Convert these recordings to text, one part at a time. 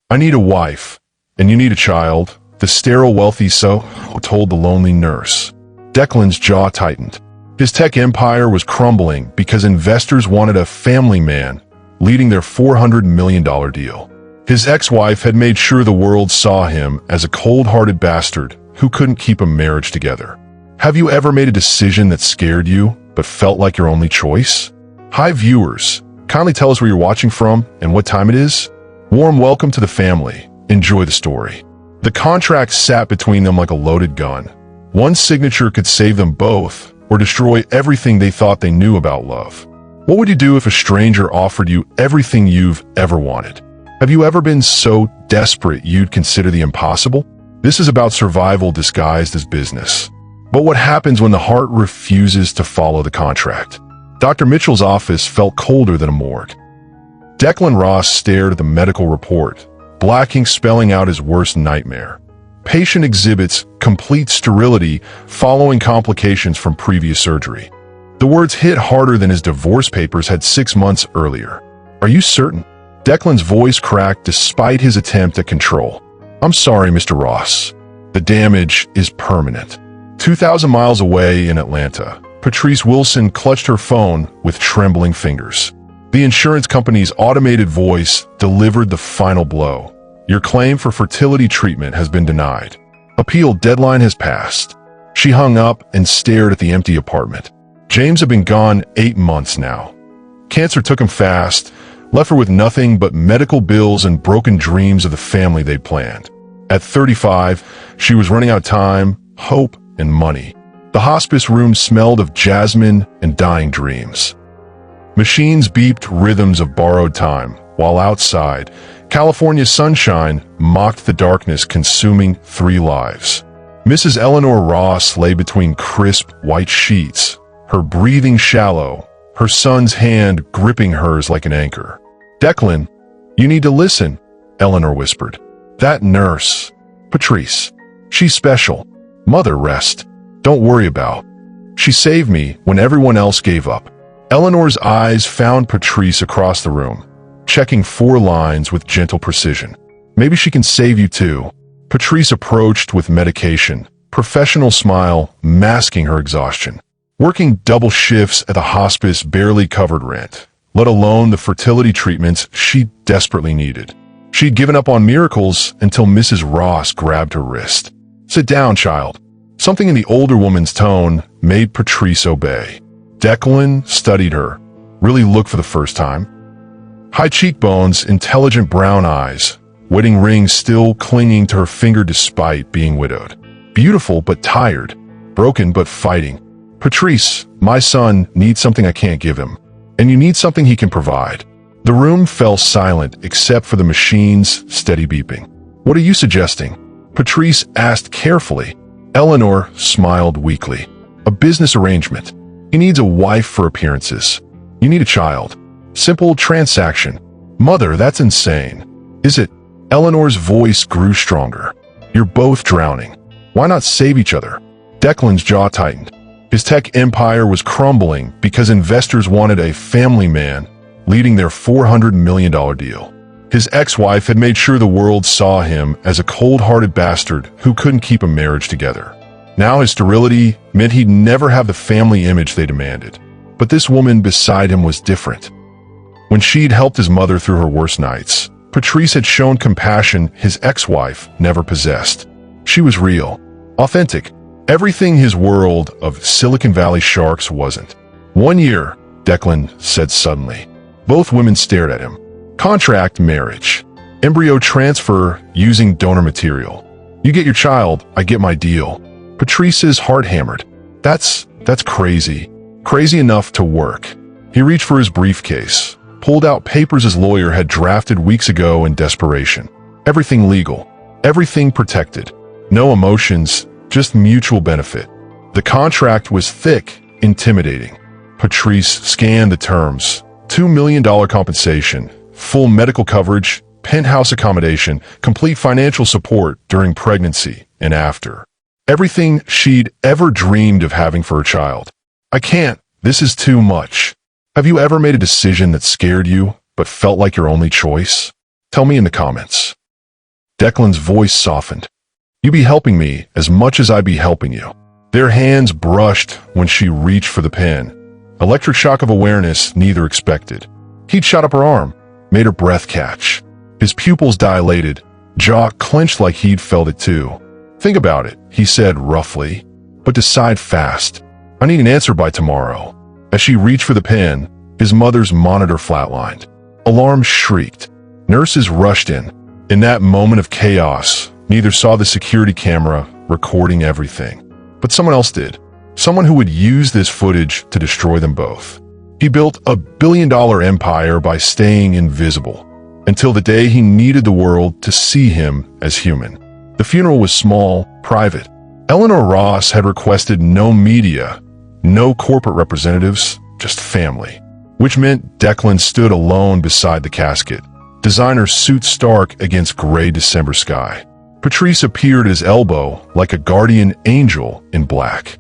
I need a wife, and you need a child, the sterile wealthy told the lonely nurse. Declan's jaw tightened. His tech empire was crumbling because investors wanted a family man leading their $400 million deal. His ex-wife had made sure the world saw him as a cold-hearted bastard who couldn't keep a marriage together. Have you ever made a decision that scared you, but felt like your only choice? Hi viewers, kindly tell us where you're watching from and what time it is. Warm welcome to the family. Enjoy the story. The contract sat between them like a loaded gun. One signature could save them both, or destroy everything they thought they knew about love. What would you do if a stranger offered you everything you've ever wanted? Have you ever been so desperate you'd consider the impossible? This is about survival disguised as business. But what happens when the heart refuses to follow the contract? Dr. Mitchell's office felt colder than a morgue. Declan Ross stared at the medical report, black ink spelling out his worst nightmare. Patient exhibits complete sterility following complications from previous surgery. The words hit harder than his divorce papers had 6 months earlier. Are you certain? Declan's voice cracked despite his attempt at control. I'm sorry, Mr. Ross. The damage is permanent. 2,000 miles away in Atlanta, Patrice Wilson clutched her phone with trembling fingers. The insurance company's automated voice delivered the final blow. Your claim for fertility treatment has been denied. Appeal deadline has passed. She hung up and stared at the empty apartment. James had been gone 8 months now. Cancer took him fast, left her with nothing but medical bills and broken dreams of the family they'd planned. At 35, she was running out of time, hope, and money. The hospice room smelled of jasmine and dying dreams. Machines beeped rhythms of borrowed time, while outside, California's sunshine mocked the darkness consuming 3 lives. Mrs. Eleanor Ross lay between crisp, white sheets, her breathing shallow, her son's hand gripping hers like an anchor. Declan, you need to listen, Eleanor whispered. That nurse, Patrice, she's special. Mother, rest. Don't worry about. She saved me when everyone else gave up. Eleanor's eyes found Patrice across the room, checking 4 lines with gentle precision. Maybe she can save you too. Patrice approached with medication, professional smile masking her exhaustion. Working double shifts at the hospice barely covered rent, let alone the fertility treatments she desperately needed. She'd given up on miracles until Mrs. Ross grabbed her wrist. Sit down, child. Something in the older woman's tone made Patrice obey. Declan studied her, really looked for the first time. High cheekbones, intelligent brown eyes, wedding ring still clinging to her finger despite being widowed. Beautiful but tired, broken but fighting. Patrice, my son needs something I can't give him, and you need something he can provide. The room fell silent except for the machine's steady beeping. What are you suggesting? Patrice asked carefully. Eleanor smiled weakly. A business arrangement. He needs a wife for appearances. You need a child. Simple transaction. Mother, that's insane. Is it? Eleanor's voice grew stronger. You're both drowning. Why not save each other? Declan's jaw tightened. His tech empire was crumbling because investors wanted a family man leading their $400 million deal. His ex-wife had made sure the world saw him as a cold-hearted bastard who couldn't keep a marriage together. Now his sterility meant he'd never have the family image they demanded. But this woman beside him was different. When she'd helped his mother through her worst nights, Patrice had shown compassion his ex-wife never possessed. She was real, authentic, everything his world of Silicon Valley sharks wasn't. 1 year, Declan said suddenly. Both women stared at him. Contract marriage. Embryo transfer using donor material. You get your child, I get my deal. Patrice's heart hammered. That's crazy. Crazy enough to work. He reached for his briefcase, pulled out papers his lawyer had drafted weeks ago in desperation. Everything legal. Everything protected. No emotions, just mutual benefit. The contract was thick, intimidating. Patrice scanned the terms. $2 million compensation, full medical coverage, penthouse accommodation, complete financial support during pregnancy and after. Everything she'd ever dreamed of having for her child. I can't. This is too much. Have you ever made a decision that scared you, but felt like your only choice? Tell me in the comments. Declan's voice softened. You be helping me as much as I be helping you. Their hands brushed when she reached for the pen. Electric shock of awareness neither expected. He'd shot up her arm, made her breath catch. His pupils dilated, jaw clenched like he'd felt it too. Think about it, he said roughly, but decide fast. I need an answer by tomorrow. As she reached for the pen, his mother's monitor flatlined. Alarm shrieked. Nurses rushed in. In that moment of chaos, neither saw the security camera recording everything. But someone else did. Someone who would use this footage to destroy them both. He built a billion-dollar empire by staying invisible, until the day he needed the world to see him as human. The funeral was small, private. Eleanor Ross had requested no media, no corporate representatives, just family. Which meant Declan stood alone beside the casket, designer suit stark against gray December sky. Patrice appeared at his elbow like a guardian angel in black.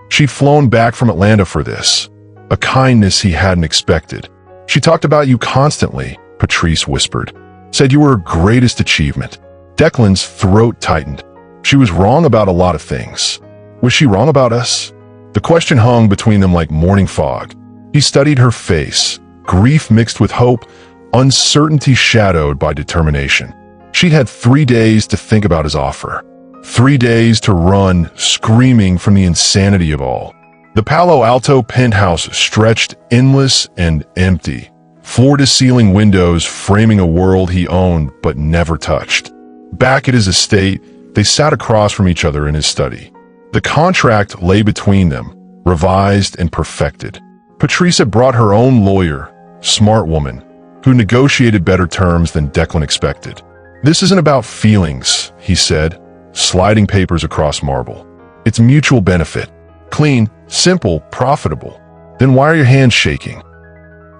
She'd flown back from Atlanta for this, a kindness he hadn't expected. She talked about you constantly, Patrice whispered. Said you were her greatest achievement. Declan's throat tightened. She was wrong about a lot of things. Was she wrong about us? The question hung between them like morning fog. He studied her face, grief mixed with hope, uncertainty shadowed by determination. She'd had 3 days to think about his offer. 3 days to run, screaming from the insanity of all. The Palo Alto penthouse stretched endless and empty, floor-to-ceiling windows framing a world he owned but never touched. Back at his estate, they sat across from each other in his study. The contract lay between them, revised and perfected. Patrice had brought her own lawyer, smart woman, who negotiated better terms than Declan expected. This isn't about feelings, he said, sliding papers across marble. It's mutual benefit. Clean, simple, profitable. Then why are your hands shaking?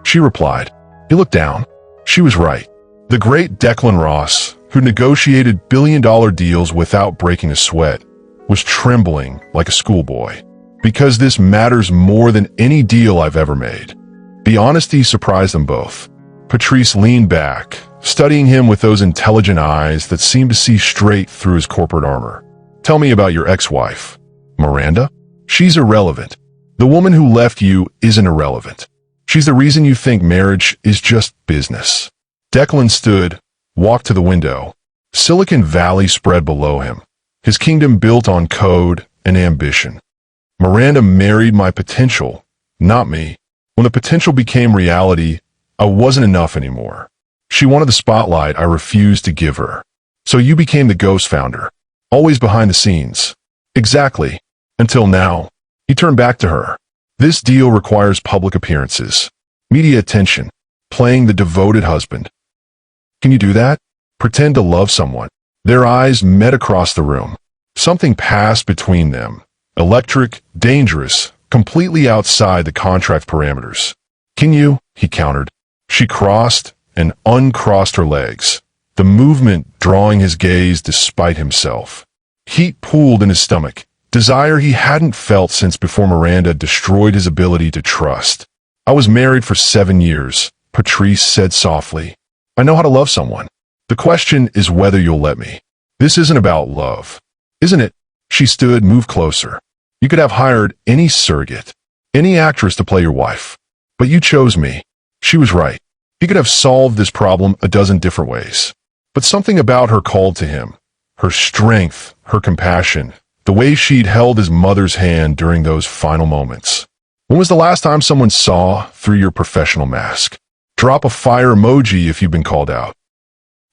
She replied. He looked down. She was right. The great Declan Ross, who negotiated billion-dollar deals without breaking a sweat, was trembling like a schoolboy. Because this matters more than any deal I've ever made. The honesty surprised them both. Patrice leaned back, studying him with those intelligent eyes that seemed to see straight through his corporate armor. Tell me about your ex-wife. Miranda? She's irrelevant. The woman who left you isn't irrelevant. She's the reason you think marriage is just business. Declan stood, walked to the window. Silicon Valley spread below him, his kingdom built on code and ambition. Miranda married my potential, not me. When the potential became reality, I wasn't enough anymore. She wanted the spotlight I refused to give her. So you became the ghost founder, always behind the scenes. Exactly. Until now. He turned back to her. This deal requires public appearances, media attention, playing the devoted husband. Can you do that? Pretend to love someone. Their eyes met across the room. Something passed between them. Electric, dangerous, completely outside the contract parameters. Can you? He countered. She crossed and uncrossed her legs, the movement drawing his gaze despite himself. Heat pooled in his stomach, desire he hadn't felt since before Miranda destroyed his ability to trust. I was married for 7 years, Patrice said softly. I know how to love someone. The question is whether you'll let me. This isn't about love. Isn't it? She stood, moved closer. You could have hired any surrogate, any actress to play your wife. But you chose me. She was right. He could have solved this problem a dozen different ways. But something about her called to him. Her strength, her compassion, the way she'd held his mother's hand during those final moments. When was the last time someone saw through your professional mask? Drop a fire emoji if you've been called out.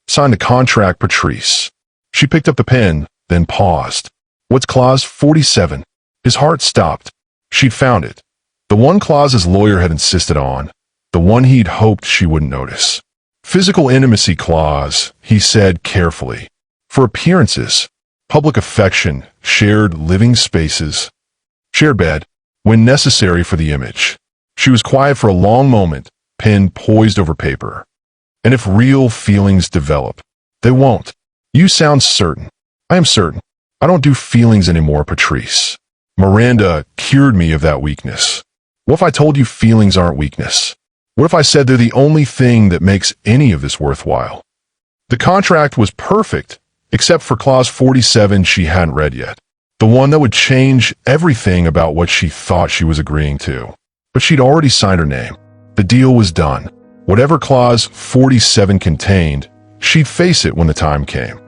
Sign the contract, Patrice. She picked up the pen, then paused. What's clause 47? His heart stopped. She'd found it. The one clause his lawyer had insisted on. The one he'd hoped she wouldn't notice. Physical intimacy clause, he said carefully. For appearances, public affection, shared living spaces, shared bed, when necessary for the image. She was quiet for a long moment, pen poised over paper. And if real feelings develop, they won't. You sound certain. I am certain. I don't do feelings anymore, Patrice. Miranda cured me of that weakness. What if I told you feelings aren't weakness? What if I said they're the only thing that makes any of this worthwhile? The contract was perfect, except for Clause 47 she hadn't read yet. The one that would change everything about what she thought she was agreeing to. But she'd already signed her name. The deal was done. Whatever Clause 47 contained, she'd face it when the time came.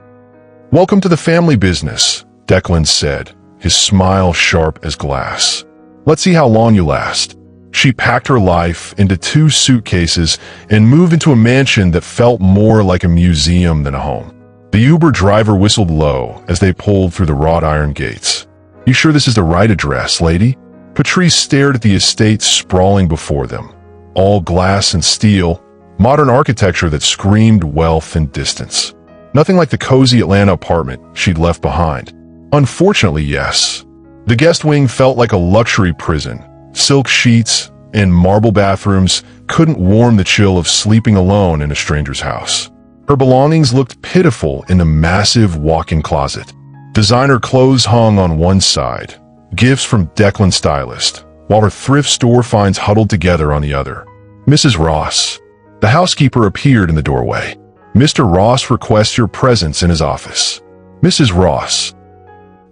"Welcome to the family business," Declan said, his smile sharp as glass. "Let's see how long you last." She packed her life into 2 suitcases and moved into a mansion that felt more like a museum than a home. The Uber driver whistled low as they pulled through the wrought iron gates. "You sure this is the right address, lady?" Patrice stared at the estate sprawling before them. All glass and steel, modern architecture that screamed wealth and distance. Nothing like the cozy Atlanta apartment she'd left behind. Unfortunately, yes. The guest wing felt like a luxury prison. Silk sheets and marble bathrooms couldn't warm the chill of sleeping alone in a stranger's house. Her belongings looked pitiful in the massive walk-in closet. Designer clothes hung on one side, gifts from Declan's stylist, while her thrift store finds huddled together on the other. "Mrs. Ross." The housekeeper appeared in the doorway. "Mr. Ross requests your presence in his office." "Mrs. Ross."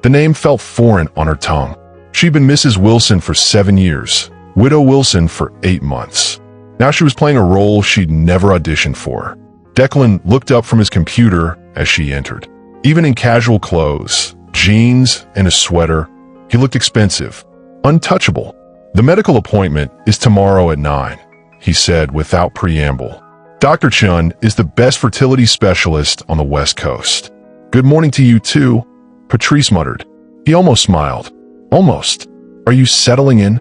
The name felt foreign on her tongue. She'd been Mrs. Wilson for 7 years, Widow Wilson for 8 months. Now she was playing a role she'd never auditioned for. Declan looked up from his computer as she entered. Even in casual clothes, jeans and a sweater, he looked expensive, untouchable. "The medical appointment is tomorrow at 9, he said without preamble. "Dr. Chun is the best fertility specialist on the West Coast." "Good morning to you too," Patrice muttered. He almost smiled. "Almost. Are you settling in?"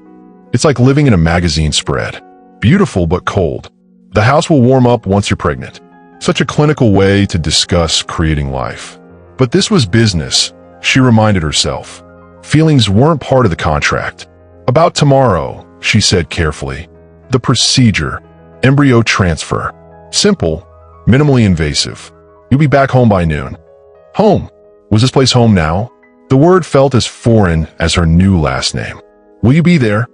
"It's like living in a magazine spread. Beautiful but cold. The house will warm up once you're pregnant." Such a clinical way to discuss creating life. But this was business, she reminded herself. Feelings weren't part of the contract. "About tomorrow," she said carefully. "The procedure. Embryo transfer. Simple, minimally invasive. You'll be back home by noon." Home? Was this place home now? The word felt as foreign as her new last name. "Will you be there?"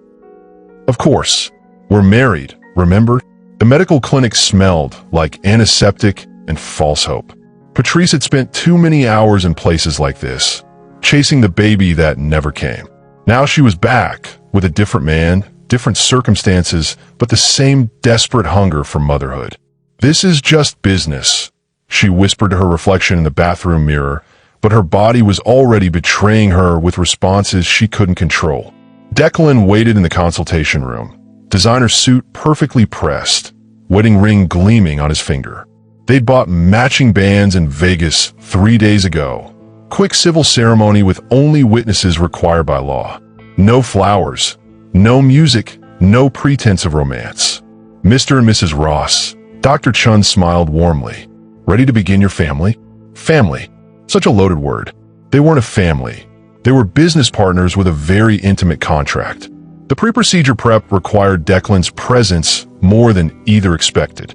"Of course. We're married, remember?" The medical clinic smelled like antiseptic and false hope. Patrice had spent too many hours in places like this, chasing the baby that never came. Now she was back, with a different man, different circumstances, but the same desperate hunger for motherhood. "This is just business," she whispered to her reflection in the bathroom mirror, but her body was already betraying her with responses she couldn't control. Declan waited in the consultation room, designer suit perfectly pressed, wedding ring gleaming on his finger. They'd bought matching bands in Vegas 3 days ago. Quick civil ceremony with only witnesses required by law. No flowers, no music, no pretense of romance. "Mr. and Mrs. Ross," Dr. Chun smiled warmly. "Ready to begin your family?" Family. Such a loaded word. They weren't a family. They were business partners with a very intimate contract. The pre-procedure prep required Declan's presence more than either expected.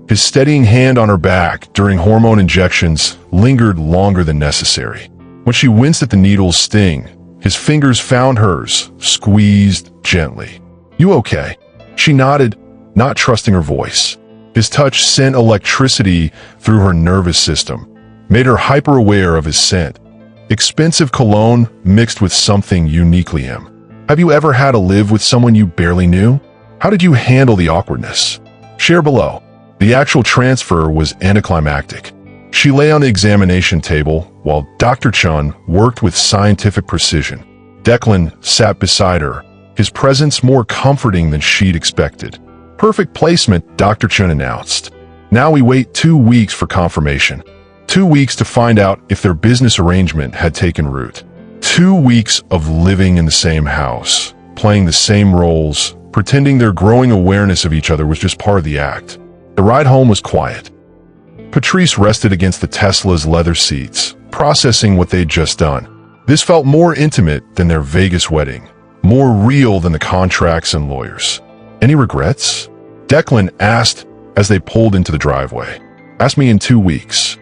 His steadying hand on her back during hormone injections lingered longer than necessary. When she winced at the needle's sting, his fingers found hers, squeezed gently. "You okay?" She nodded, not trusting her voice. His touch sent electricity through her nervous system, made her hyper-aware of his scent. Expensive cologne mixed with something uniquely him. Have you ever had to live with someone you barely knew? How did you handle the awkwardness? Share below. The actual transfer was anticlimactic. She lay on the examination table while Dr. Chun worked with scientific precision. Declan sat beside her, his presence more comforting than she'd expected. "Perfect placement," Dr. Chun announced. "Now we wait 2 weeks for confirmation. 2 weeks to find out if their business arrangement had taken root. 2 weeks of living in the same house, playing the same roles, pretending their growing awareness of each other was just part of the act." The ride home was quiet. Patrice rested against the Tesla's leather seats, processing what they'd just done. This felt more intimate than their Vegas wedding, more real than the contracts and lawyers. "Any regrets?" Declan asked as they pulled into the driveway. "Ask me in 2 weeks."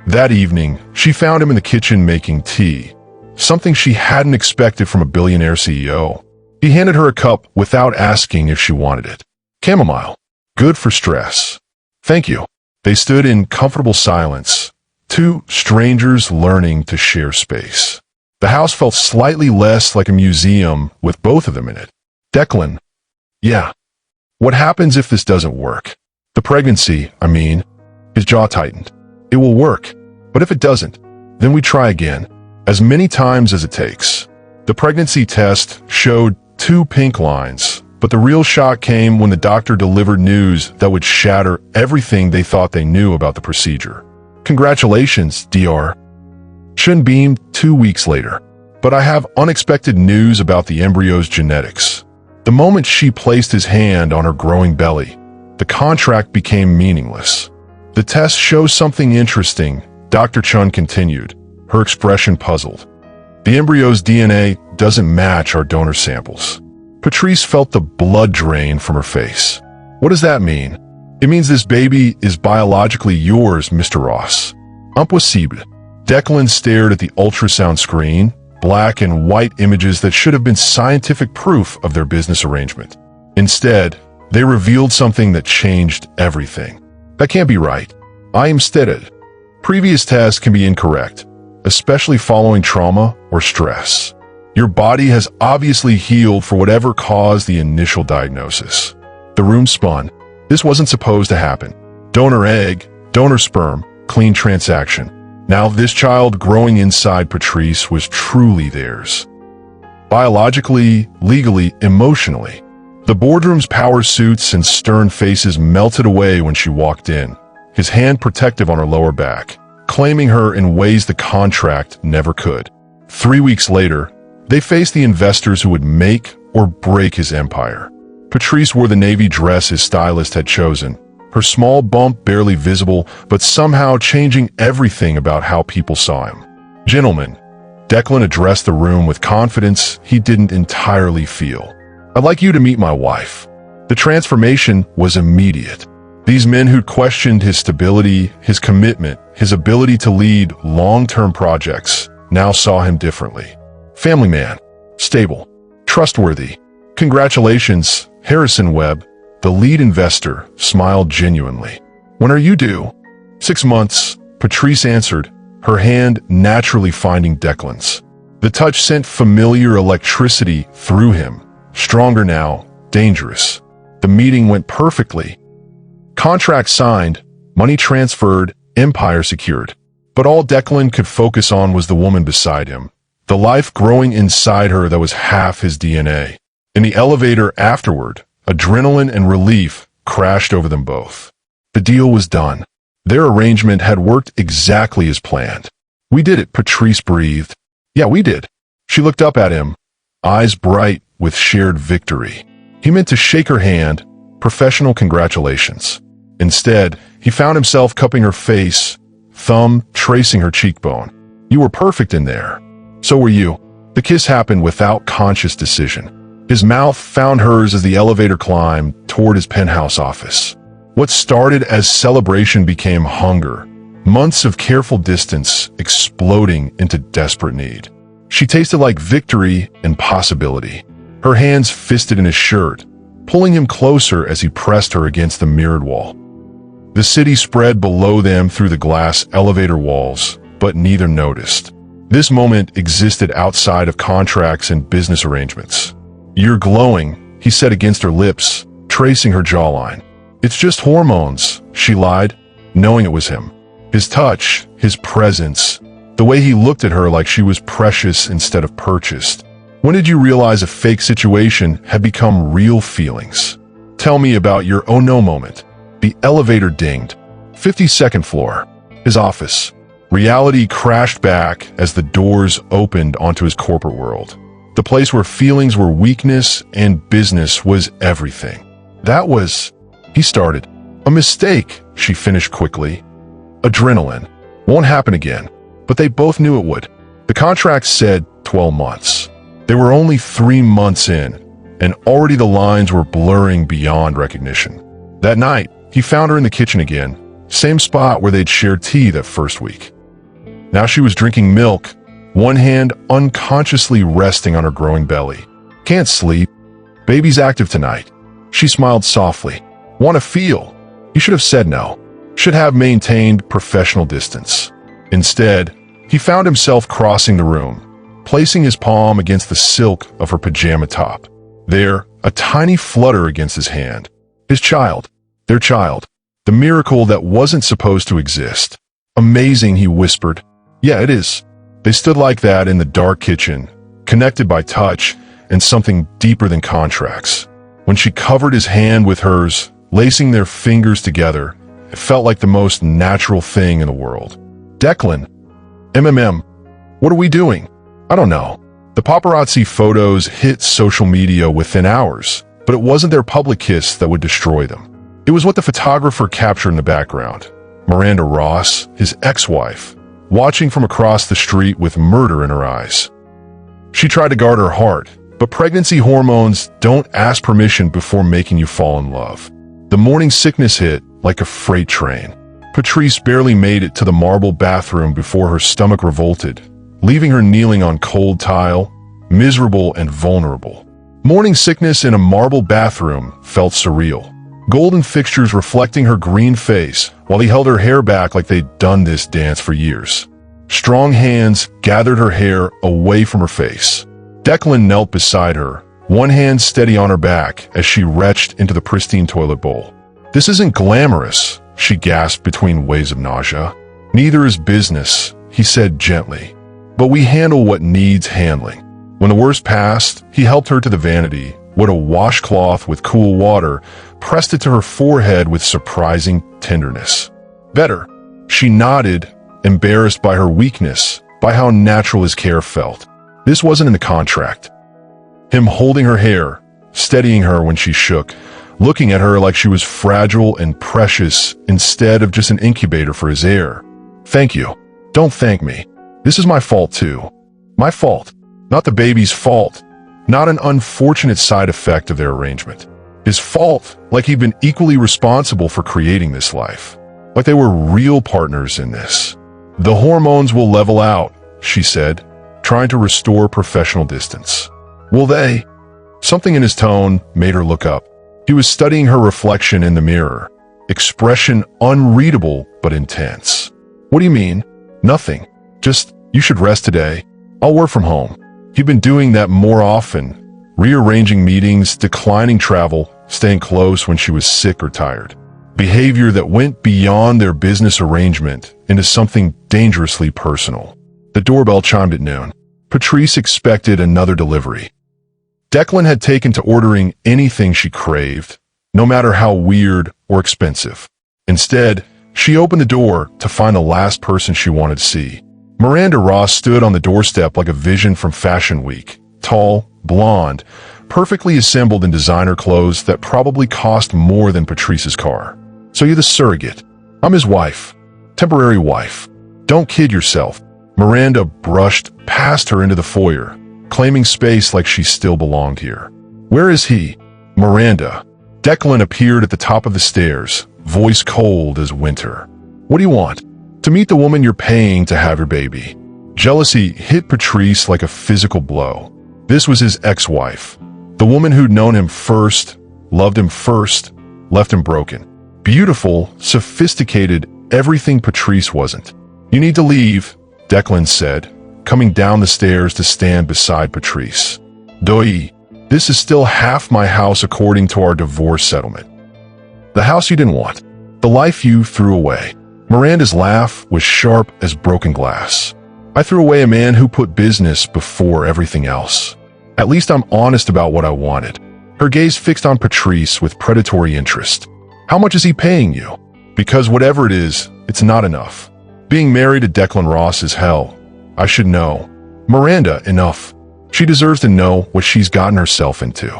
That evening, she found him in the kitchen making tea, something she hadn't expected from a billionaire CEO. He handed her a cup without asking if she wanted it. "Chamomile. Good for stress." "Thank you." They stood in comfortable silence, two strangers learning to share space. The house felt slightly less like a museum with both of them in it. Declan. Yeah. What happens if this doesn't work? The pregnancy, I mean. His jaw tightened. It will work. But if it doesn't, then we try again, as many times as it takes. The pregnancy test showed 2 pink lines, but the real shock came when the doctor delivered news that would shatter everything they thought they knew about the procedure. Congratulations, Dr. Shun beamed 2 weeks later. But I have unexpected news about the embryo's genetics. The moment she placed his hand on her growing belly, the contract became meaningless. The test shows something interesting, Dr. Chun continued, her expression puzzled. The embryo's DNA doesn't match our donor samples. Patrice felt the blood drain from her face. What does that mean? It means this baby is biologically yours, Mr. Ross. Impossible. Declan stared at the ultrasound screen, black and white images that should have been scientific proof of their business arrangement. Instead, they revealed something that changed everything. That can't be right. I am STERILE. Previous tests can be incorrect, especially following trauma or stress. Your body has obviously healed for whatever caused the initial diagnosis. The room spun. This wasn't supposed to happen. Donor egg, donor sperm, clean transaction. Now this child growing inside Patrice was truly theirs. Biologically, legally, emotionally. The boardroom's power suits and stern faces melted away when she walked in, his hand protective on her lower back, claiming her in ways the contract never could. 3 weeks later, they faced the investors who would make or break his empire. Patrice wore the navy dress his stylist had chosen, her small bump barely visible, but somehow changing everything about how people saw him. Gentlemen, Declan addressed the room with confidence he didn't entirely feel. I'd like you to meet my wife. The transformation was immediate. These men who'd questioned his stability, his commitment, his ability to lead long-term projects, now saw him differently. Family man, stable, trustworthy. Congratulations, Harrison Webb. The lead investor smiled genuinely. When are you due? 6 months, Patrice answered, her hand naturally finding Declan's. The touch sent familiar electricity through him, stronger now, dangerous. The meeting went perfectly. Contract signed, money transferred, empire secured. But all Declan could focus on was the woman beside him, the life growing inside her that was half his DNA. In the elevator afterward, adrenaline and relief crashed over them both. The deal was done. Their arrangement had worked exactly as planned. We did it, Patrice breathed. Yeah, we did. She looked up at him, eyes bright with shared victory. He meant to shake her hand, professional congratulations. Instead, he found himself cupping her face, thumb tracing her cheekbone. You were perfect in there. So were you. The kiss happened without conscious decision. His mouth found hers as the elevator climbed toward his penthouse office. What started as celebration became hunger, months of careful distance exploding into desperate need. She tasted like victory and possibility. Her hands fisted in his shirt, pulling him closer as he pressed her against the mirrored wall. The city spread below them through the glass elevator walls, but neither noticed. This moment existed outside of contracts and business arrangements. You're glowing, he said against her lips, tracing her jawline. It's just hormones, she lied, knowing it was him. His touch, his presence, the way he looked at her like she was precious instead of purchased. When did you realize a fake situation had become real feelings? Tell me about your oh no moment. The elevator dinged. 52nd floor. His office. Reality crashed back as the doors opened onto his corporate world. The place where feelings were weakness and business was everything. That was, he started. A mistake, she finished quickly. Adrenaline. Won't happen again. But they both knew it would. The contract said 12 months. They were only 3 months in, and already the lines were blurring beyond recognition. That night, he found her in the kitchen again, same spot where they'd shared tea that first week. Now she was drinking milk, one hand unconsciously resting on her growing belly. Can't sleep. Baby's active tonight. She smiled softly. Want to feel? You should have said no. should have maintained professional distance. Instead, he found himself crossing the room, placing his palm against the silk of her pajama top. There, a tiny flutter against his hand. His child. Their child. The miracle that wasn't supposed to exist. Amazing, he whispered. Yeah, it is. They stood like that in the dark kitchen, connected by touch and something deeper than contracts. When she covered his hand with hers, lacing their fingers together, it felt like the most natural thing in the world. Declan. What are we doing? I don't know. The paparazzi photos hit social media within hours, but it wasn't their public kiss that would destroy them. It was what the photographer captured in the background. Miranda Ross, his ex-wife, watching from across the street with murder in her eyes. She tried to guard her heart, but pregnancy hormones don't ask permission before making you fall in love. The morning sickness hit like a freight train. Patrice barely made it to the marble bathroom before her stomach revolted, leaving her kneeling on cold tile, miserable and vulnerable. Morning sickness in a marble bathroom felt surreal. Golden fixtures reflecting her green face while he held her hair back like they'd done this dance for years. Strong hands gathered her hair away from her face. Declan knelt beside her, one hand steady on her back as she retched into the pristine toilet bowl. This isn't glamorous, she gasped between waves of nausea. Neither is business, he said gently. But we handle what needs handling. When the worst passed, he helped her to the vanity, wet a washcloth with cool water, pressed it to her forehead with surprising tenderness. Better. She nodded, embarrassed by her weakness, by how natural his care felt. This wasn't in the contract. Him holding her hair, steadying her when she shook, looking at her like she was fragile and precious instead of just an incubator for his air. Thank you. Don't thank me. This is my fault too. My fault. Not the baby's fault. Not an unfortunate side effect of their arrangement. His fault, like he'd been equally responsible for creating this life. Like they were real partners in this. The hormones will level out, she said, trying to restore professional distance. Will they? Something in his tone made her look up. He was studying her reflection in the mirror. Expression unreadable but intense. What do you mean? Nothing. Just, you should rest today. I'll work from home. He'd been doing that more often, rearranging meetings, declining travel, staying close when she was sick or tired. Behavior that went beyond their business arrangement into something dangerously personal. The doorbell chimed at noon. Patrice expected another delivery. Declan had taken to ordering anything she craved, no matter how weird or expensive. Instead, she opened the door to find the last person she wanted to see. Miranda Ross stood on the doorstep like a vision from Fashion Week. Tall, blonde, perfectly assembled in designer clothes that probably cost more than Patrice's car. So you're the surrogate. I'm his wife. Temporary wife. Don't kid yourself. Miranda brushed past her into the foyer, claiming space like she still belonged here. Where is he? Miranda. Declan appeared at the top of the stairs, voice cold as winter. What do you want? To meet the woman you're paying to have your baby. Jealousy hit Patrice like a physical blow. This was his ex-wife. The woman who'd known him first, loved him first, left him broken. Beautiful, sophisticated, everything Patrice wasn't. You need to leave, Declan said, coming down the stairs to stand beside Patrice. Doi, this is still half my house according to our divorce settlement. The house you didn't want. The life you threw away. Miranda's laugh was sharp as broken glass. I threw away a man who put business before everything else. At least I'm honest about what I wanted. Her gaze fixed on Patrice with predatory interest. How much is he paying you? Because whatever it is, it's not enough. Being married to Declan Ross is hell. I should know. Miranda, enough. She deserves to know what she's gotten herself into.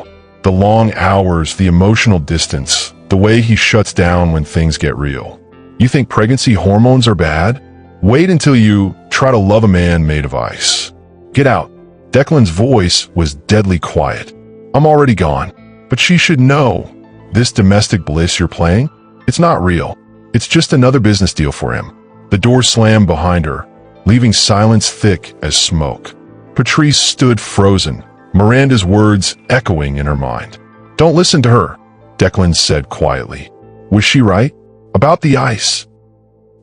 The long hours, the emotional distance, the way he shuts down when things get real. You think pregnancy hormones are bad? Wait until you try to love a man made of ice. Get out. Declan's voice was deadly quiet. I'm already gone. But she should know. This domestic bliss you're playing? It's not real. It's just another business deal for him. The door slammed behind her, leaving silence thick as smoke. Patrice stood frozen, Miranda's words echoing in her mind. Don't listen to her, Declan said quietly. Was she right? About the ice.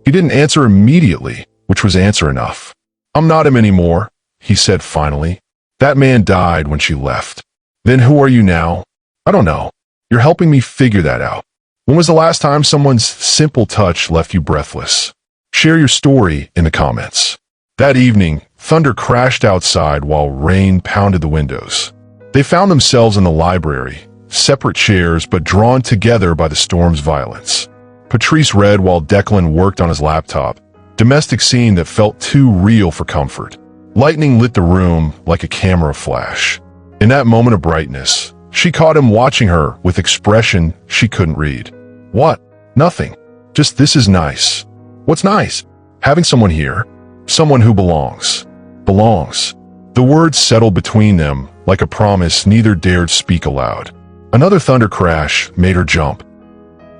He didn't answer immediately, which was answer enough. "I'm not him anymore," he said finally. "That man died when she left." "Then who are you now?" "I don't know. You're helping me figure that out." When was the last time someone's simple touch left you breathless? Share your story in the comments. That evening, thunder crashed outside while rain pounded the windows. They found themselves in the library, separate chairs but drawn together by the storm's violence. Patrice read while Declan worked on his laptop, domestic scene that felt too real for comfort. Lightning lit the room like a camera flash. In that moment of brightness, she caught him watching her with expression she couldn't read. "What?" "Nothing. Just this is nice." "What's nice?" "Having someone here. Someone who belongs." Belongs. The words settled between them like a promise neither dared speak aloud. Another thunder crash made her jump.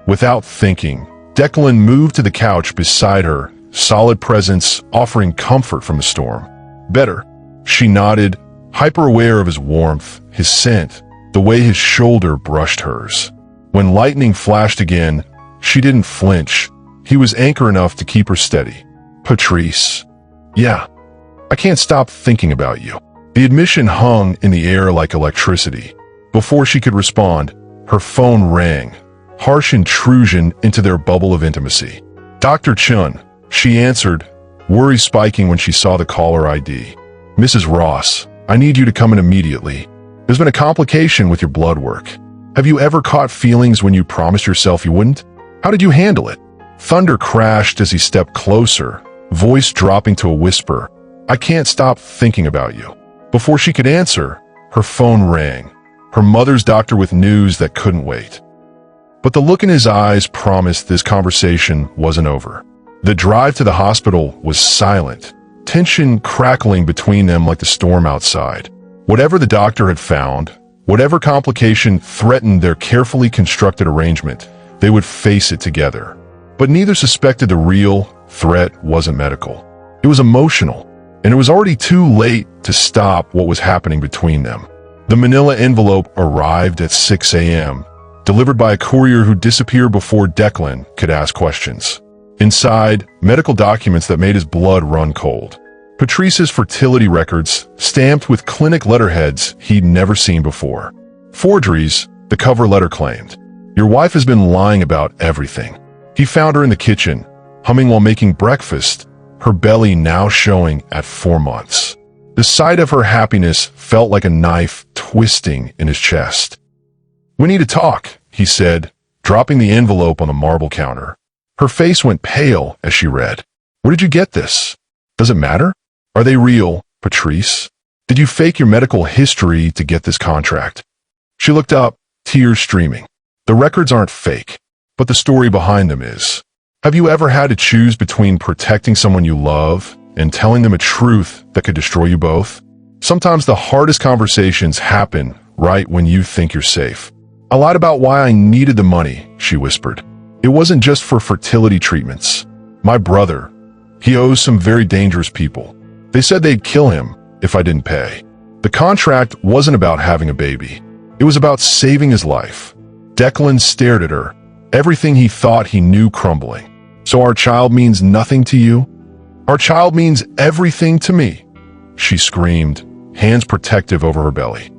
Without thinking, Declan moved to the couch beside her, solid presence offering comfort from the storm. "Better." She nodded, hyper-aware of his warmth, his scent, the way his shoulder brushed hers. When lightning flashed again, she didn't flinch. He was anchor enough to keep her steady. "Patrice." "Yeah. I can't stop thinking about you." The admission hung in the air like electricity. Before she could respond, her phone rang, harsh intrusion into their bubble of intimacy. "Dr. Chun," she answered, worry spiking when she saw the caller ID. "Mrs. Ross, I need you to come in immediately. There's been a complication with your blood work. Have you ever caught feelings when you promised yourself you wouldn't? How did you handle it?" Thunder crashed as he stepped closer, voice dropping to a whisper. "I can't stop thinking about you." Before she could answer, her phone rang, her mother's doctor with news that couldn't wait. But the look in his eyes promised this conversation wasn't over. The drive to the hospital was silent, tension crackling between them like the storm outside. Whatever the doctor had found, whatever complication threatened their carefully constructed arrangement, they would face it together. But neither suspected the real threat wasn't medical. It was emotional, and it was already too late to stop what was happening between them. The manila envelope arrived at 6 a.m., delivered by a courier who disappeared before Declan could ask questions. Inside, medical documents that made his blood run cold. Patrice's fertility records, stamped with clinic letterheads he'd never seen before. Forgeries, the cover letter claimed. "Your wife has been lying about everything." He found her in the kitchen, humming while making breakfast, her belly now showing at 4 months. The sight of her happiness felt like a knife twisting in his chest. "We need to talk," he said, dropping the envelope on the marble counter. Her face went pale as she read. "Where did you get this? Does it matter? Are they real, Patrice? Did you fake your medical history to get this contract?" She looked up, tears streaming. "The records aren't fake, but the story behind them is. Have you ever had to choose between protecting someone you love and telling them a truth that could destroy you both? Sometimes the hardest conversations happen right when you think you're safe." "I lied about why I needed the money," she whispered. "It wasn't just for fertility treatments. My brother, he owes some very dangerous people. They said they'd kill him if I didn't pay. The contract wasn't about having a baby. It was about saving his life." Declan stared at her, everything he thought he knew crumbling. "So our child means nothing to you?" "Our child means everything to me," she screamed, hands protective over her belly.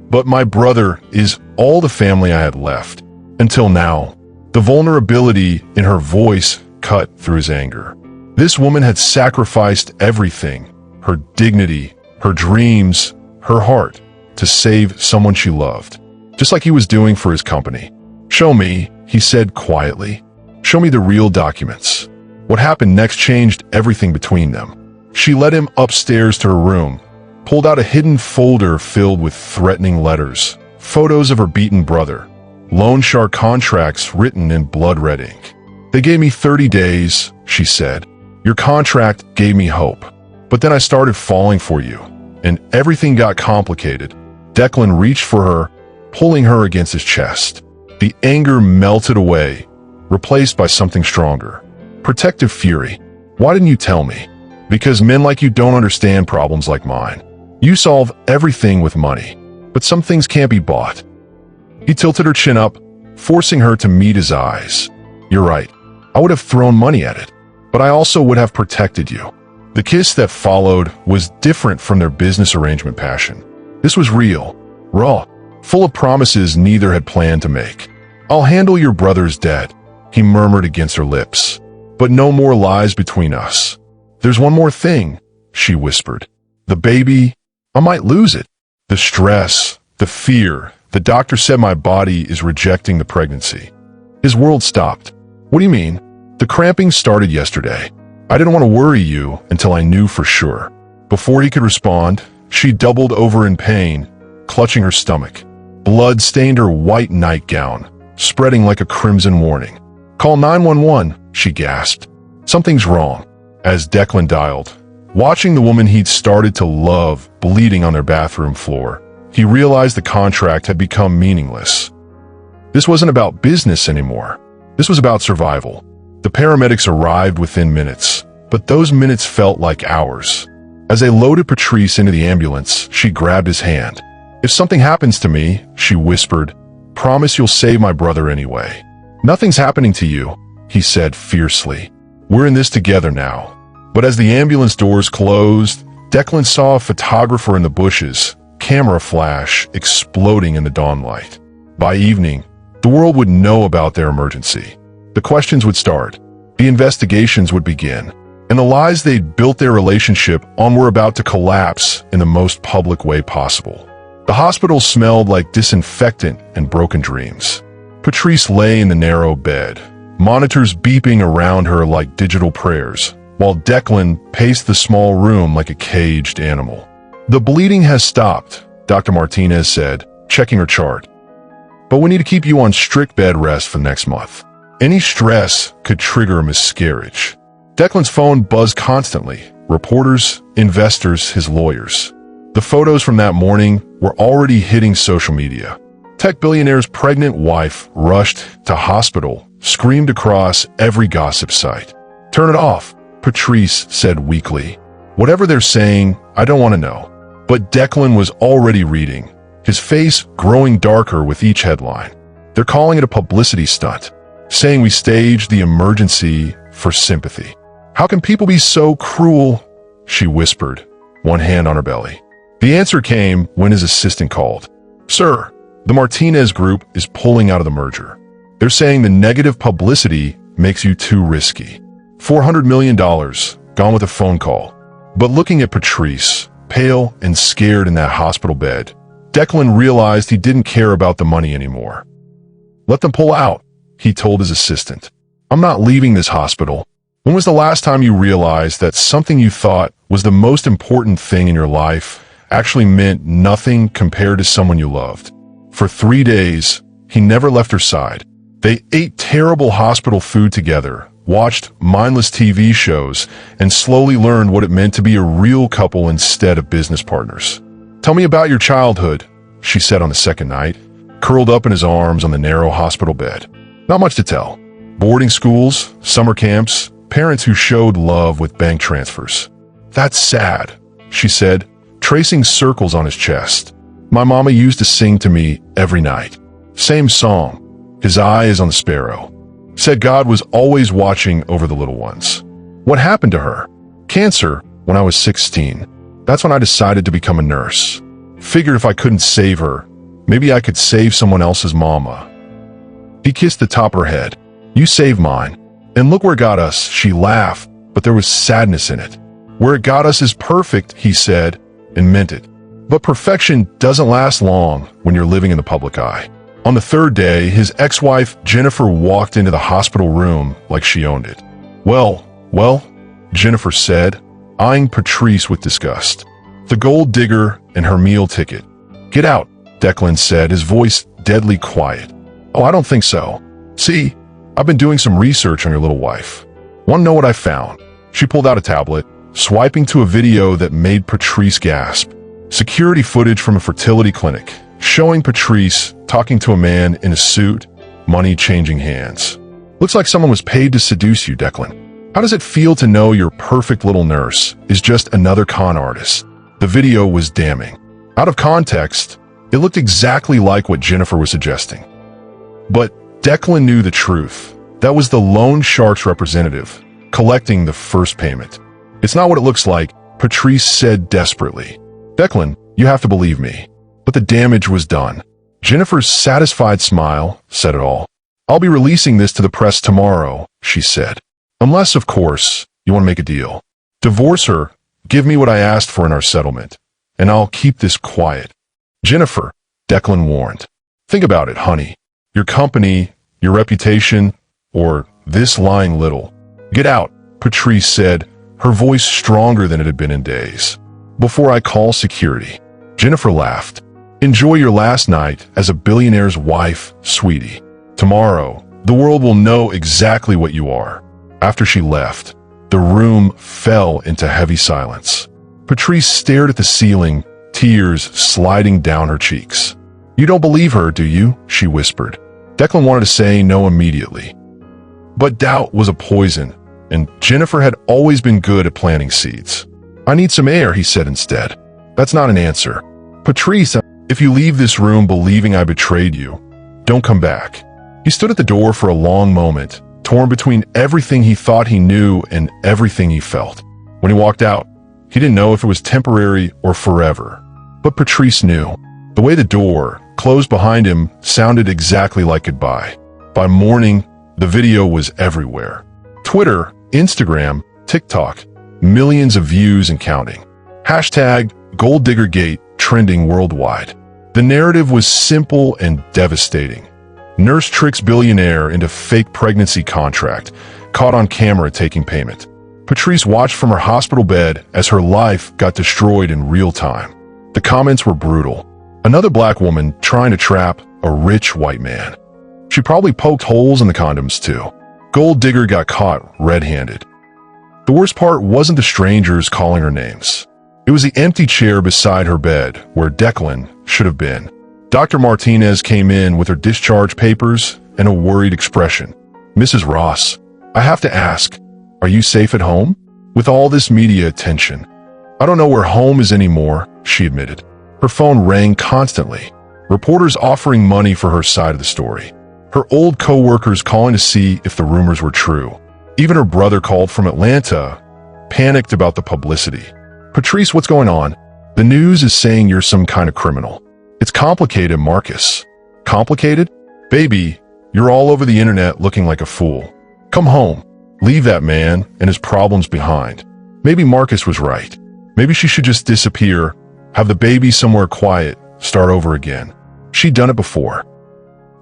"But my brother is all the family I had left. Until now." The vulnerability in her voice cut through his anger. This woman had sacrificed everything, her dignity, her dreams, her heart, to save someone she loved, just like he was doing for his company. "Show me," he said quietly. "Show me the real documents." What happened next changed everything between them. She led him upstairs to her room, pulled out a hidden folder filled with threatening letters, photos of her beaten brother, loan shark contracts written in blood-red ink. "They gave me 30 days, she said. "Your contract gave me hope. But then I started falling for you, and everything got complicated." Declan reached for her, pulling her against his chest. The anger melted away, replaced by something stronger. Protective fury. "Why didn't you tell me?" "Because men like you don't understand problems like mine. You solve everything with money, but some things can't be bought." He tilted her chin up, forcing her to meet his eyes. "You're right. I would have thrown money at it. but I also would have protected you. The kiss that followed was different from their business arrangement passion. This was real, raw, full of promises neither had planned to make. I'll handle your brother's debt, he murmured against her lips. But no more lies between us. There's one more thing, she whispered. The baby, I might lose it. The stress, the fear, the doctor said my body is rejecting the pregnancy. His world stopped. What do you mean? The cramping started yesterday. I didn't want to worry you until I knew for sure. Before he could respond, she doubled over in pain, clutching her stomach. Blood stained her white nightgown, spreading like a crimson warning. Call 911, she gasped. Something's wrong. As Declan dialed, watching the woman he'd started to love bleeding on their bathroom floor, he realized the contract had become meaningless. This wasn't about business anymore. This was about survival. The paramedics arrived within minutes, but those minutes felt like hours. As they loaded Patrice into the ambulance, she grabbed his hand. If something happens to me, she whispered, promise you'll save my brother anyway. Nothing's happening to you, he said fiercely. We're in this together now. But as the ambulance doors closed, Declan saw a photographer in the bushes, camera flash exploding in the dawn light. By evening, the world would know about their emergency. The questions would start, the investigations would begin, and the lies they'd built their relationship on were about to collapse in the most public way possible. The hospital smelled like disinfectant and broken dreams. Patrice lay in the narrow bed, monitors beeping around her like digital prayers, while Declan paced the small room like a caged animal. The bleeding has stopped, Dr. Martinez said, checking her chart. But we need to keep you on strict bed rest for next month. Any stress could trigger a miscarriage. Declan's phone buzzed constantly. Reporters, investors, his lawyers. The photos from that morning were already hitting social media. Tech billionaire's pregnant wife rushed to hospital, screamed across every gossip site. Turn it off, Patrice said weakly. Whatever they're saying, I don't want to know. But Declan was already reading, his face growing darker with each headline. They're calling it a publicity stunt, saying we staged the emergency for sympathy. How can people be so cruel? She whispered, one hand on her belly. The answer came when his assistant called. Sir, the Martinez Group is pulling out of the merger. They're saying the negative publicity makes you too risky. $400 million, gone with a phone call. But looking at Patrice, pale and scared in that hospital bed, Declan realized he didn't care about the money anymore. Let them pull out, he told his assistant. I'm not leaving this hospital. When was the last time you realized that something you thought was the most important thing in your life actually meant nothing compared to someone you loved? For 3 days, he never left her side. They ate terrible hospital food together, watched mindless TV shows, and slowly learned what it meant to be a real couple instead of business partners. Tell me about your childhood, she said on the second night, curled up in his arms on the narrow hospital bed. Not much to tell. Boarding schools, summer camps, parents who showed love with bank transfers. That's sad, she said, tracing circles on his chest. My mama used to sing to me every night. Same song, his eye is on the sparrow. Said God was always watching over the little ones. What happened to her? Cancer when I was 16. That's when I decided to become a nurse. Figured if I couldn't save her, maybe I could save someone else's mama. He kissed the top of her head. You saved mine. And look where it got us, she laughed, but there was sadness in it. Where it got us is perfect, he said, and meant it. But perfection doesn't last long when you're living in the public eye. On the third day, his ex-wife, Jennifer, walked into the hospital room like she owned it. Well, Jennifer said, eyeing Patrice with disgust. The gold digger and her meal ticket. Get out, Declan said, his voice deadly quiet. Oh, I don't think so. See, I've been doing some research on your little wife. Want to know what I found? She pulled out a tablet, swiping to a video that made Patrice gasp. Security footage from a fertility clinic, showing Patrice talking to a man in a suit, money changing hands. Looks like someone was paid to seduce you, Declan. How does it feel to know your perfect little nurse is just another con artist? The video was damning. Out of context, it looked exactly like what Jennifer was suggesting. But Declan knew the truth. That was the loan shark's representative, collecting the first payment. It's not what it looks like, Patrice said desperately. Declan, you have to believe me. But the damage was done. Jennifer's satisfied smile said it all. I'll be releasing this to the press tomorrow, she said. Unless, of course, you want to make a deal. Divorce her, give me what I asked for in our settlement, and I'll keep this quiet. Jennifer, Declan warned. Think about it, honey. Your company, your reputation, or this lying little. Get out, Patrice said, her voice stronger than it had been in days. Before I call security. Jennifer laughed. Enjoy your last night as a billionaire's wife, sweetie. Tomorrow, the world will know exactly what you are. After she left, the room fell into heavy silence. Patrice stared at the ceiling, tears sliding down her cheeks. You don't believe her, do you? She whispered. Declan wanted to say no immediately. But doubt was a poison, and Jennifer had always been good at planting seeds. I need some air, he said instead. That's not an answer. Patrice, if you leave this room believing I betrayed you, don't come back. He stood at the door for a long moment, torn between everything he thought he knew and everything he felt. When he walked out, he didn't know if it was temporary or forever. But Patrice knew. The way the door closed behind him sounded exactly like goodbye. By morning, the video was everywhere. Twitter, Instagram, TikTok, millions of views and counting. Hashtag GoldDiggerGate trending worldwide. The narrative was simple and devastating. Nurse tricks billionaire into fake pregnancy contract, caught on camera taking payment. Patrice watched from her hospital bed as her life got destroyed in real time. The comments were brutal. Another black woman trying to trap a rich white man. She probably poked holes in the condoms too. Gold digger got caught red-handed. The worst part wasn't the strangers calling her names. It was the empty chair beside her bed where Declan should have been. Dr. Martinez came in with her discharge papers and a worried expression. Mrs. Ross, I have to ask, are you safe at home? With all this media attention. I don't know where home is anymore, she admitted. Her phone rang constantly. Reporters offering money for her side of the story. Her old co-workers calling to see if the rumors were true. Even her brother called from Atlanta, panicked about the publicity. Patrice, what's going on? The news is saying you're some kind of criminal. It's complicated, Marcus. Complicated? Baby, you're all over the internet looking like a fool. Come home. Leave that man and his problems behind. Maybe Marcus was right. Maybe she should just disappear, have the baby somewhere quiet, start over again. She'd done it before.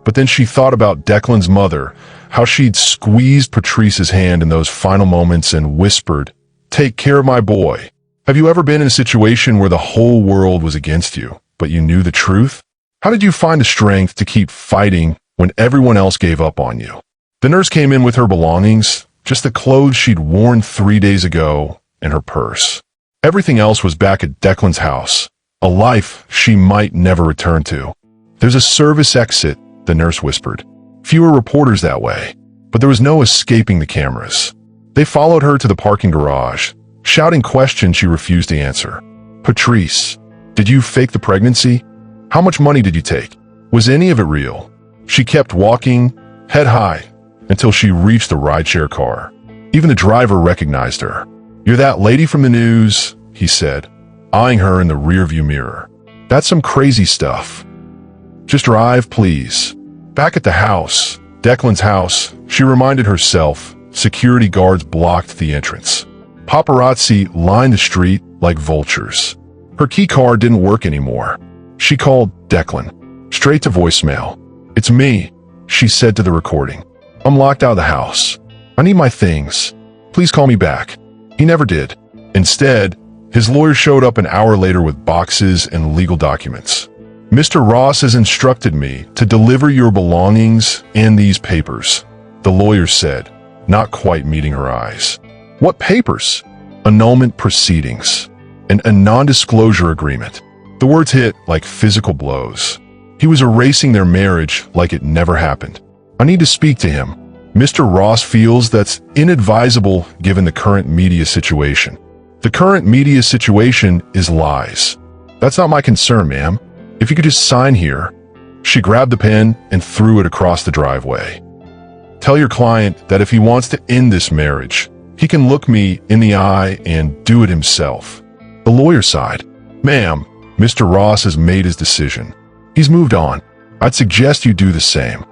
But then she thought about Declan's mother, how she'd squeezed Patrice's hand in those final moments and whispered, "Take care of my boy." Have you ever been in a situation where the whole world was against you, but you knew the truth? How did you find the strength to keep fighting when everyone else gave up on you? The nurse came in with her belongings, just the clothes she'd worn 3 days ago, and her purse. Everything else was back at Declan's house, a life she might never return to. There's a service exit, the nurse whispered. Fewer reporters that way, but there was no escaping the cameras. They followed her to the parking garage, shouting questions she refused to answer. Patrice, did you fake the pregnancy? How much money did you take? Was any of it real? She kept walking, head high, until she reached the rideshare car. Even the driver recognized her. You're that lady from the news, he said, eyeing her in the rearview mirror. That's some crazy stuff. Just drive, please. Back at the house, Declan's house, she reminded herself, security guards blocked the entrance. Paparazzi lined the street like vultures. Her key card didn't work anymore. She called Declan, straight to voicemail. It's me, she said to the recording. I'm locked out of the house. I need my things. Please call me back. He never did. Instead, his lawyer showed up an hour later with boxes and legal documents. Mr. Ross has instructed me to deliver your belongings and these papers, the lawyer said, not quite meeting her eyes. What papers? Annulment proceedings and a non-disclosure agreement. The words hit like physical blows. He was erasing their marriage like it never happened. I need to speak to him. Mr. Ross feels that's inadvisable given the current media situation. The current media situation is lies. That's not my concern, ma'am. If you could just sign here. She grabbed the pen and threw it across the driveway. Tell your client that if he wants to end this marriage, He can look me in the eye and do it himself. The lawyer sighed. Ma'am, Mr. Ross has made his decision. He's moved on. I'd suggest you do the same.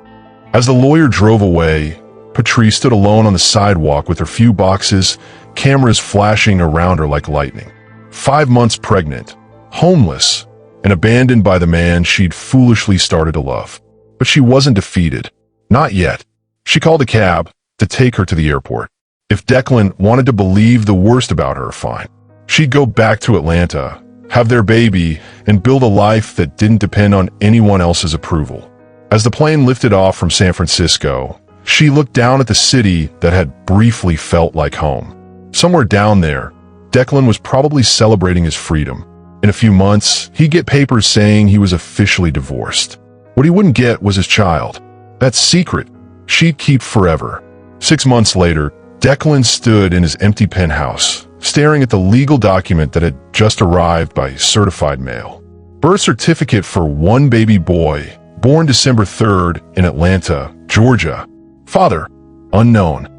As the lawyer drove away, Patrice stood alone on the sidewalk with her few boxes, cameras flashing around her like lightning. 5 months pregnant, homeless, and abandoned by the man she'd foolishly started to love. But she wasn't defeated. Not yet. She called a cab to take her to the airport. If Declan wanted to believe the worst about her, fine. She'd go back to Atlanta, have their baby, and build a life that didn't depend on anyone else's approval. As the plane lifted off from San Francisco, she looked down at the city that had briefly felt like home. Somewhere down there, Declan was probably celebrating his freedom. In a few months, he'd get papers saying he was officially divorced. What he wouldn't get was his child. That secret she'd keep forever. 6 months later, Declan stood in his empty penthouse, staring at the legal document that had just arrived by certified mail. Birth certificate for one baby boy, born December 3rd in Atlanta, Georgia. Father, unknown.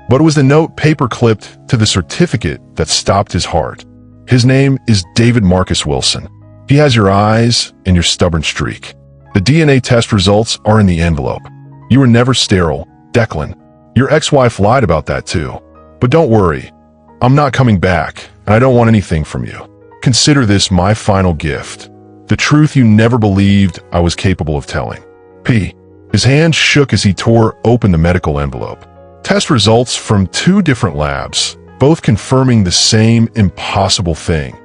But it was the note paper-clipped to the certificate that stopped his heart. His name is David Marcus Wilson. He has your eyes and your stubborn streak. The DNA test results are in the envelope. You were never sterile, Declan. Your ex-wife lied about that too. But don't worry, I'm not coming back, and I don't want anything from you. Consider this my final gift. The truth you never believed I was capable of telling. P. His hand shook as he tore open the medical envelope. Test results from 2 different labs, both confirming the same impossible thing.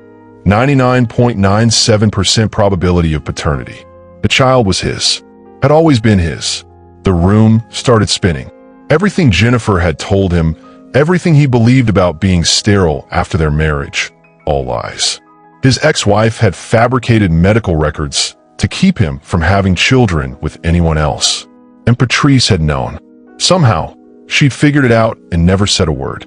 99.97% probability of paternity. The child was his. Had always been his. The room started spinning. Everything Jennifer had told him, everything he believed about being sterile after their marriage, all lies. His ex-wife had fabricated medical records to keep him from having children with anyone else. And Patrice had known. Somehow, she'd figured it out and never said a word.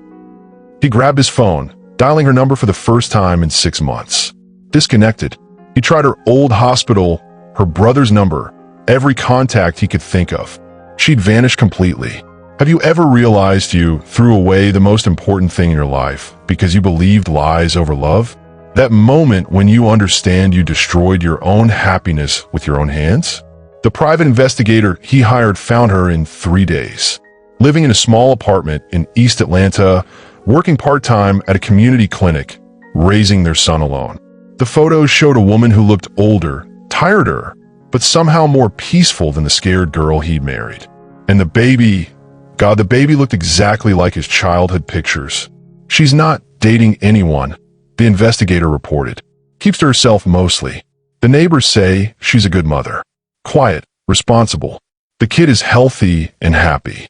He grabbed his phone, dialing her number for the first time in 6 months. Disconnected. He tried her old hospital, her brother's number, every contact he could think of. She'd vanished completely. Have you ever realized you threw away the most important thing in your life because you believed lies over love? That moment when you understand you destroyed your own happiness with your own hands? The private investigator he hired found her in 3 days. Living in a small apartment in East Atlanta, working part-time at a community clinic, raising their son alone. The photos showed a woman who looked older, tireder, but somehow more peaceful than the scared girl he'd married. And the baby, God, the baby looked exactly like his childhood pictures. She's not dating anyone, the investigator reported. Keeps to herself mostly. The neighbors say she's a good mother. Quiet, responsible. The kid is healthy and happy.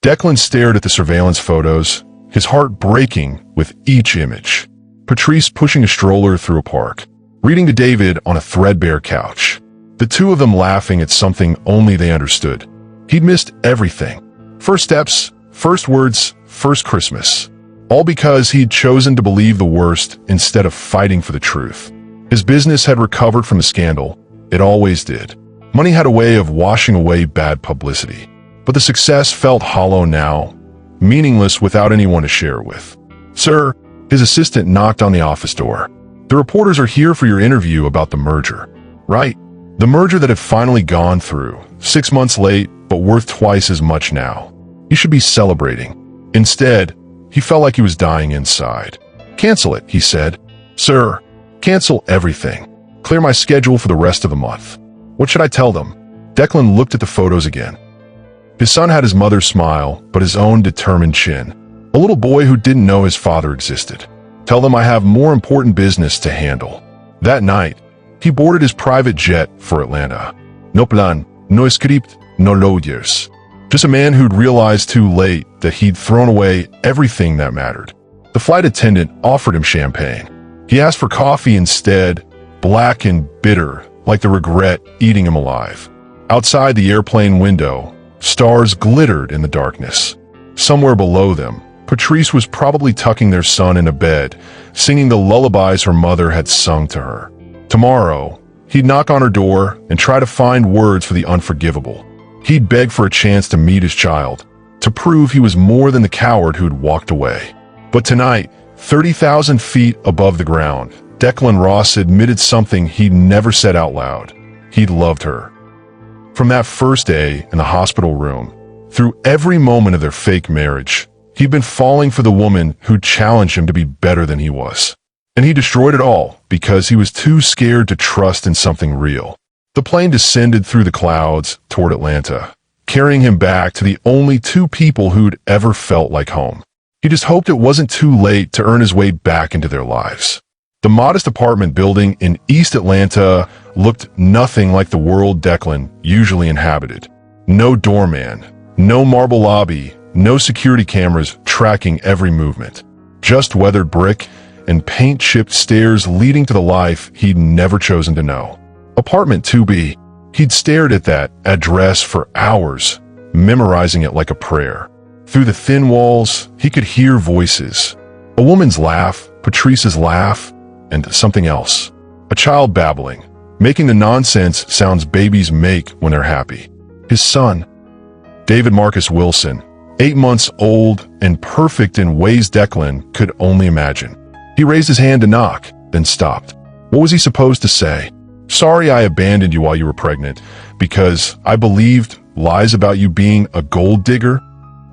Declan stared at the surveillance photos, his heart breaking with each image. Patrice pushing a stroller through a park, reading to David on a threadbare couch. The two of them laughing at something only they understood. He'd missed everything. First steps, first words, first Christmas. All because he'd chosen to believe the worst instead of fighting for the truth. His business had recovered from the scandal. It always did. Money had a way of washing away bad publicity. But the success felt hollow now, meaningless without anyone to share it with. Sir, his assistant knocked on the office door. The reporters are here for your interview about the merger. Right. The merger that had finally gone through, 6 months late, but worth twice as much now. He should be celebrating. Instead, he felt like he was dying inside. Cancel it, he said. Sir, cancel everything. Clear my schedule for the rest of the month. What should I tell them? Declan looked at the photos again. His son had his mother's smile, but his own determined chin. A little boy who didn't know his father existed. Tell them I have more important business to handle. That night, he boarded his private jet for Atlanta. No plan, no script, no lawyers. Just a man who'd realized too late that he'd thrown away everything that mattered. The flight attendant offered him champagne. He asked for coffee instead, black and bitter, like the regret eating him alive. Outside the airplane window, stars glittered in the darkness. Somewhere below them, Patrice was probably tucking their son in a bed, singing the lullabies her mother had sung to her. Tomorrow, he'd knock on her door and try to find words for the unforgivable. He'd beg for a chance to meet his child, to prove he was more than the coward who'd walked away. But tonight, 30,000 feet above the ground, Declan Ross admitted something he'd never said out loud. He'd loved her. From that first day in the hospital room, through every moment of their fake marriage, he'd been falling for the woman who challenged him to be better than he was. And he destroyed it all because he was too scared to trust in something real. The plane descended through the clouds toward Atlanta, carrying him back to the only two people who'd ever felt like home. He just hoped it wasn't too late to earn his way back into their lives. The modest apartment building in East Atlanta looked nothing like the world Declan usually inhabited. No doorman, no marble lobby, no security cameras tracking every movement. Just weathered brick and paint-chipped stairs leading to the life he'd never chosen to know. Apartment 2B. He'd stared at that address for hours, memorizing it like a prayer. Through the thin walls, he could hear voices. A woman's laugh, Patrice's laugh, and something else. A child babbling, making the nonsense sounds babies make when they're happy. His son, David Marcus Wilson, 8 months old and perfect in ways Declan could only imagine. He raised his hand to knock, then stopped. What was he supposed to say? Sorry I abandoned you while you were pregnant, because I believed lies about you being a gold digger?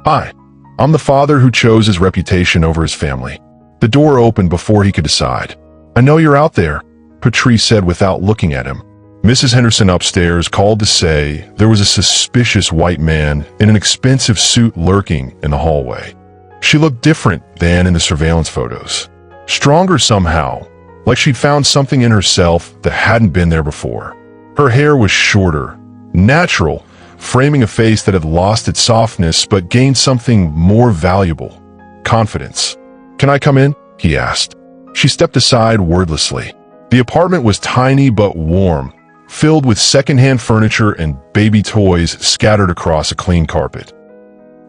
Hi, I'm the father who chose his reputation over his family. The door opened before he could decide. I know you're out there, Patrice said without looking at him. Mrs. Henderson upstairs called to say there was a suspicious white man in an expensive suit lurking in the hallway. She looked different than in the surveillance photos. Stronger somehow, like she'd found something in herself that hadn't been there before. Her hair was shorter, natural, framing a face that had lost its softness but gained something more valuable: confidence. Can I come in? He asked. She stepped aside wordlessly. The apartment was tiny but warm, filled with secondhand furniture and baby toys scattered across a clean carpet.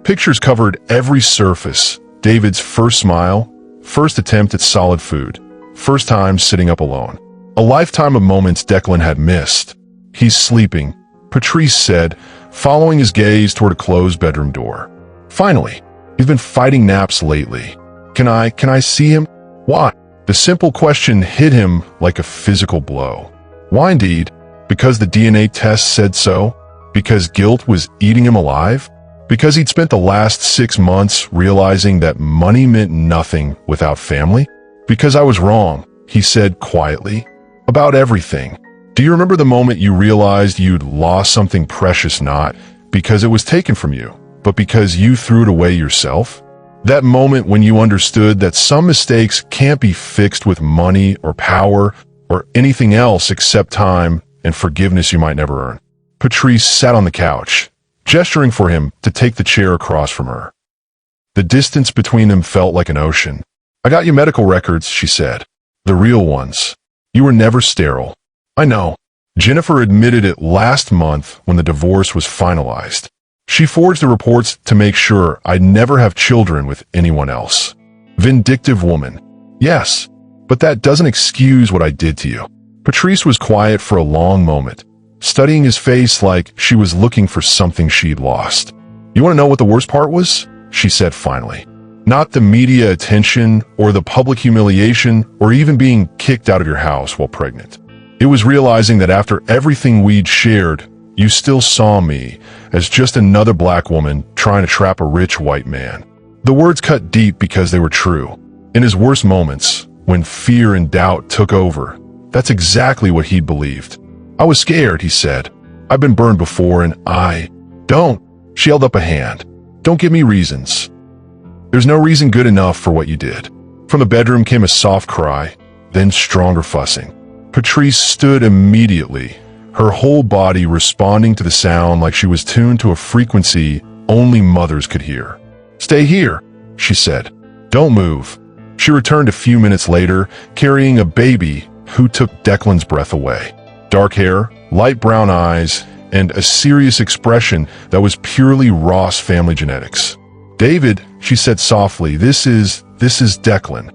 Pictures covered every surface: David's first smile, first attempt at solid food, first time sitting up alone. A lifetime of moments Declan had missed. He's sleeping, Patrice said, following his gaze toward a closed bedroom door. Finally, he's been fighting naps lately. Can I see him? Why? The simple question hit him like a physical blow. Why indeed? Because the DNA test said so? Because guilt was eating him alive? Because he'd spent the last 6 months realizing that money meant nothing without family? Because I was wrong, he said quietly, about everything. Do you remember the moment you realized you'd lost something precious, not because it was taken from you, but because you threw it away yourself? That moment when you understood that some mistakes can't be fixed with money or power or anything else except time and forgiveness you might never earn. Patrice sat on the couch, gesturing for him to take the chair across from her. The distance between them felt like an ocean. I got you medical records, she said. The real ones. You were never sterile. I know. Jennifer admitted it last month when the divorce was finalized. She forged the reports to make sure I'd never have children with anyone else. Vindictive woman. Yes, but that doesn't excuse what I did to you. Patrice was quiet for a long moment, studying his face like she was looking for something she'd lost. You want to know what the worst part was? She said finally. Not the media attention or the public humiliation or even being kicked out of your house while pregnant. It was realizing that after everything we'd shared, you still saw me as just another black woman trying to trap a rich white man. The words cut deep because they were true. In his worst moments, when fear and doubt took over, that's exactly what he'd believed. I was scared, he said. I've been burned before and Don't. She held up a hand. Don't give me reasons. There's no reason good enough for what you did. From the bedroom came a soft cry, then stronger fussing. Patrice stood immediately, her whole body responding to the sound like she was tuned to a frequency only mothers could hear. Stay here, she said. Don't move. She returned a few minutes later, carrying a baby who took Declan's breath away. Dark hair, light brown eyes, and a serious expression that was purely Ross family genetics. David, she said softly, this is Declan.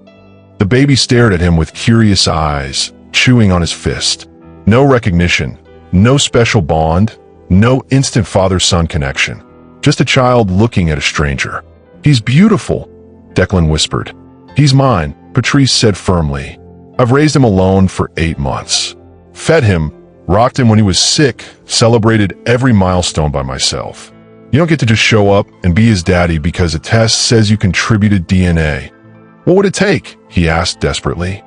The baby stared at him with curious eyes, chewing on his fist. No recognition, no special bond, no instant father-son connection. just a child looking at a stranger. "He's beautiful," Declan whispered. "He's mine," Patrice said firmly. "I've raised him alone for 8 months. Fed him, rocked him when he was sick, celebrated every milestone by myself. You don't get to just show up and be his daddy because a test says you contributed DNA. What would it take?" he asked desperately.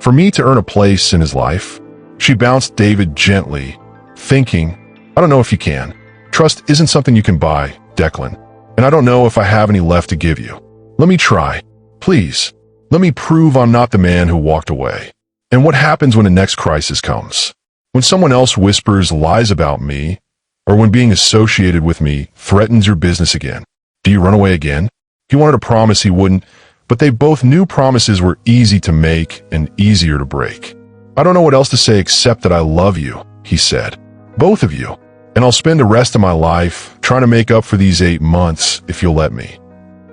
"For me to earn a place in his life?" She bounced David gently, thinking, "I don't know if you can. Trust isn't something you can buy, Declan, and I don't know if I have any left to give you. Let me try. Please, let me prove I'm not the man who walked away." And what happens when the next crisis comes? When someone else whispers lies about me, or when being associated with me threatens your business again? Do you run away again? He wanted to promise he wouldn't, but they both knew promises were easy to make and easier to break. "I don't know what else to say except that I love you," he said. "Both of you. And I'll spend the rest of my life trying to make up for these 8 months if you'll let me."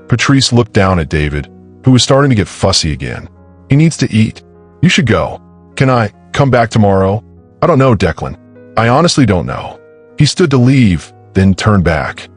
Patrice looked down at David, who was starting to get fussy again. "He needs to eat. You should go. Can I come back tomorrow?" "I don't know, Declan. I honestly don't know." He stood to leave, then turned back.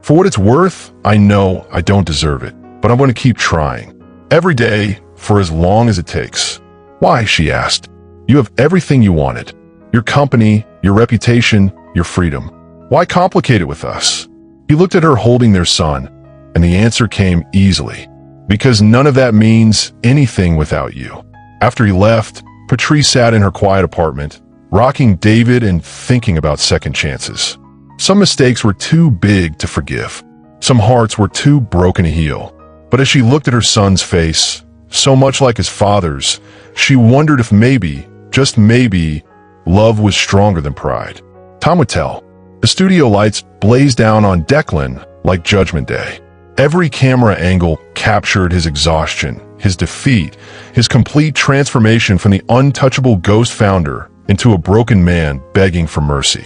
"For what it's worth, I know I don't deserve it, but I'm going to keep trying. Every day, for as long as it takes." "Why?" she asked. "You have everything you wanted. Your company, your reputation, your freedom. Why complicate it with us?" He looked at her holding their son, and the answer came easily. "Because none of that means anything without you." After he left, Patrice sat in her quiet apartment, rocking David and thinking about second chances. Some mistakes were too big to forgive. Some hearts were too broken to heal. But as she looked at her son's face, so much like his father's, she wondered if maybe, just maybe, love was stronger than pride. Time would tell. The studio lights blazed down on Declan like Judgment Day. Every camera angle captured his exhaustion, his defeat, his complete transformation from the untouchable ghost founder into a broken man begging for mercy.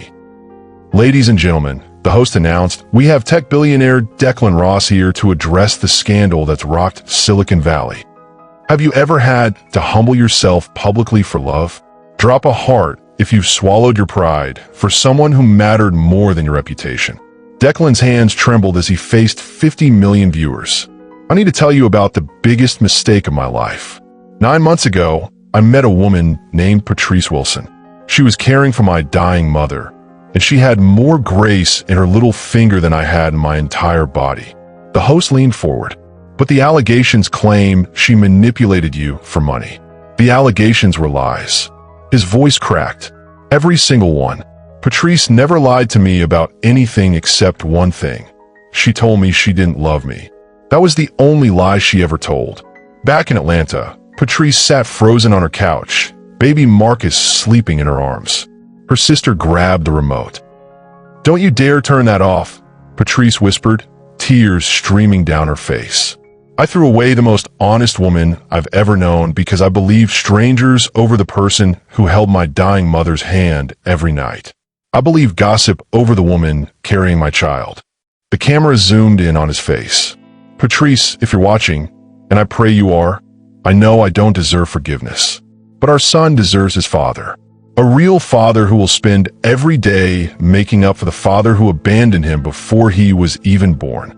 "Ladies and gentlemen," the host announced, "we have tech billionaire Declan Ross here to address the scandal that's rocked Silicon Valley. Have you ever had to humble yourself publicly for love? Drop a heart if you've swallowed your pride for someone who mattered more than your reputation." Declan's hands trembled as he faced 50 million viewers. "I need to tell you about the biggest mistake of my life. 9 months ago, I met a woman named Patrice Wilson. She was caring for my dying mother, and she had more grace in her little finger than I had in my entire body." The host leaned forward. "But the allegations claim she manipulated you for money. The allegations were lies." His voice cracked. "Every single one. Patrice never lied to me about anything except one thing. She told me she didn't love me. That was the only lie she ever told." Back in Atlanta, Patrice sat frozen on her couch, baby Marcus sleeping in her arms. Her sister grabbed the remote. "Don't you dare turn that off," Patrice whispered, tears streaming down her face. "I threw away the most honest woman I've ever known because I believed strangers over the person who held my dying mother's hand every night. I believe gossip over the woman carrying my child." The camera zoomed in on his face. "Patrice, if you're watching, and I pray you are, I know I don't deserve forgiveness. But our son deserves his father. A real father who will spend every day making up for the father who abandoned him before he was even born."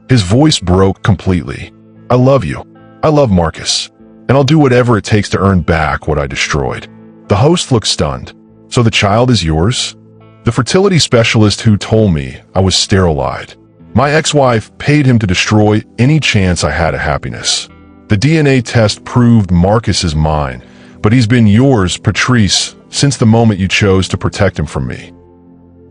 His voice broke completely. "I love you. I love Marcus. And I'll do whatever it takes to earn back what I destroyed." The host looked stunned. "So the child is yours?" "The fertility specialist who told me I was sterilized. My ex-wife paid him to destroy any chance I had of happiness. The DNA test proved Marcus is mine, but he's been yours, Patrice, since the moment you chose to protect him from me.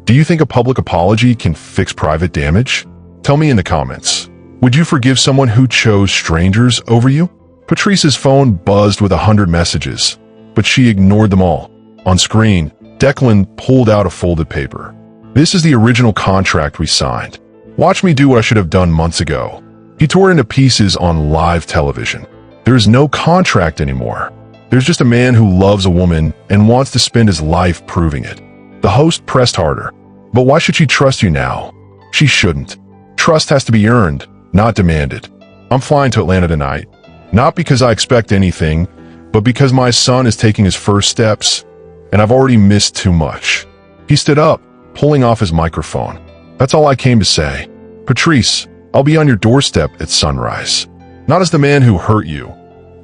Do you think a public apology can fix private damage? Tell me in the comments. Would you forgive someone who chose strangers over you?" Patrice's phone buzzed with 100 messages, but she ignored them all. On screen, Declan pulled out a folded paper. "This is the original contract we signed. Watch me do what I should have done months ago." He tore it into pieces on live television. "There is no contract anymore. There's just a man who loves a woman and wants to spend his life proving it." The host pressed harder. "But why should she trust you now?" "She shouldn't. Trust has to be earned, not demanded. I'm flying to Atlanta tonight, not because I expect anything, but because my son is taking his first steps, and I've already missed too much." He stood up, pulling off his microphone. That's all I came to say. Patrice, I'll be on your doorstep at sunrise. Not as the man who hurt you,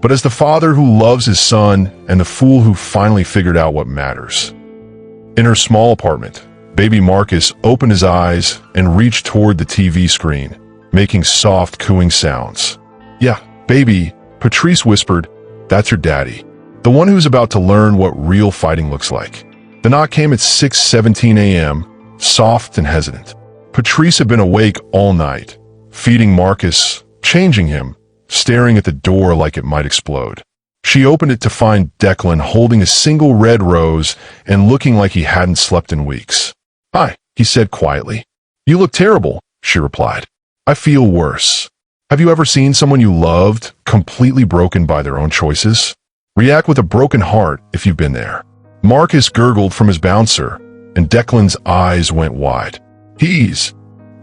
but as the father who loves his son and the fool who finally figured out what matters. In her small apartment, baby Marcus opened his eyes and reached toward the TV screen, making soft cooing sounds. Yeah, baby, Patrice whispered, that's your daddy. The one who's about to learn what real fighting looks like. The knock came at 6:17 a.m., soft and hesitant. Patrice had been awake all night, feeding Marcus, changing him, staring at the door like it might explode. She opened it to find Declan holding a single red rose and looking like he hadn't slept in weeks. Hi, he said quietly. You look terrible, she replied. I feel worse. Have you ever seen someone you loved completely broken by their own choices? React with a broken heart if you've been there. Marcus gurgled from his bouncer, and Declan's eyes went wide. He's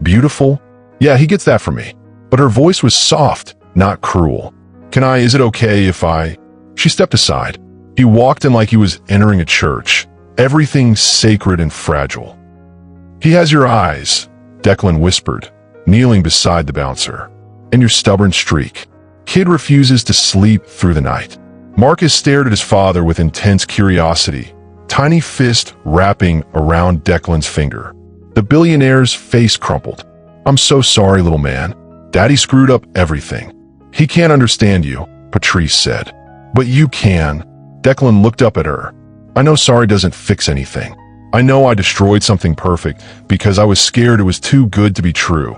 beautiful? Yeah, he gets that from me. But her voice was soft, not cruel. Is it okay if I... She stepped aside. He walked in like he was entering a church, everything sacred and fragile. He has your eyes, Declan whispered, kneeling beside the bouncer. And your stubborn streak. Kid refuses to sleep through the night. Marcus stared at his father with intense curiosity, tiny fist wrapping around Declan's finger. The billionaire's face crumpled. I'm so sorry, little man. Daddy screwed up everything. He can't understand you, Patrice said. But you can. Declan looked up at her. I know sorry doesn't fix anything. I know I destroyed something perfect because I was scared it was too good to be true.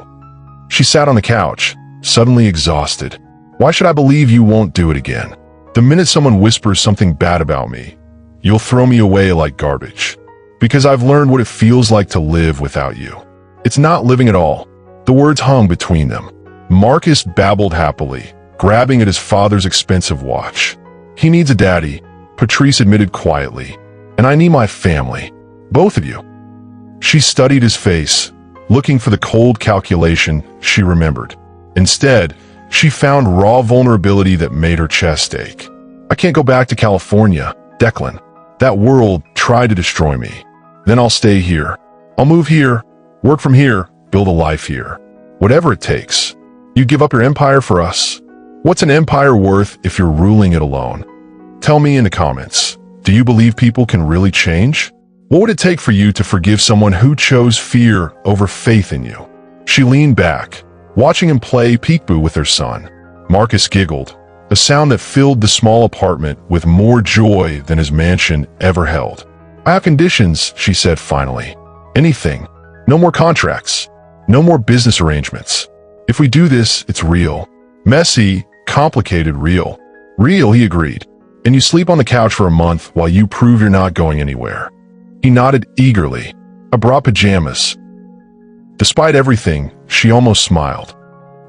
She sat on the couch, suddenly exhausted. Why should I believe you won't do it again? The minute someone whispers something bad about me, you'll throw me away like garbage. Because I've learned what it feels like to live without you. It's not living at all. The words hung between them. Marcus babbled happily, grabbing at his father's expensive watch. He needs a daddy, Patrice admitted quietly. And I need my family. Both of you. She studied his face, looking for the cold calculation she remembered. Instead, she found raw vulnerability that made her chest ache. I can't go back to California, Declan. That world tried to destroy me. Then I'll stay here. I'll move here, work from here, build a life here. Whatever it takes. You give up your empire for us? What's an empire worth if you're ruling it alone? Tell me in the comments. Do you believe people can really change? What would it take for you to forgive someone who chose fear over faith in you? She leaned back, watching him play peekaboo with her son. Marcus giggled, a sound that filled the small apartment with more joy than his mansion ever held. I have conditions, she said finally. Anything. No more contracts. No more business arrangements. If we do this, it's real. Messy, complicated, real. Real, he agreed. And you sleep on the couch for a month while you prove you're not going anywhere. He nodded eagerly. I brought pajamas. Despite everything, she almost smiled.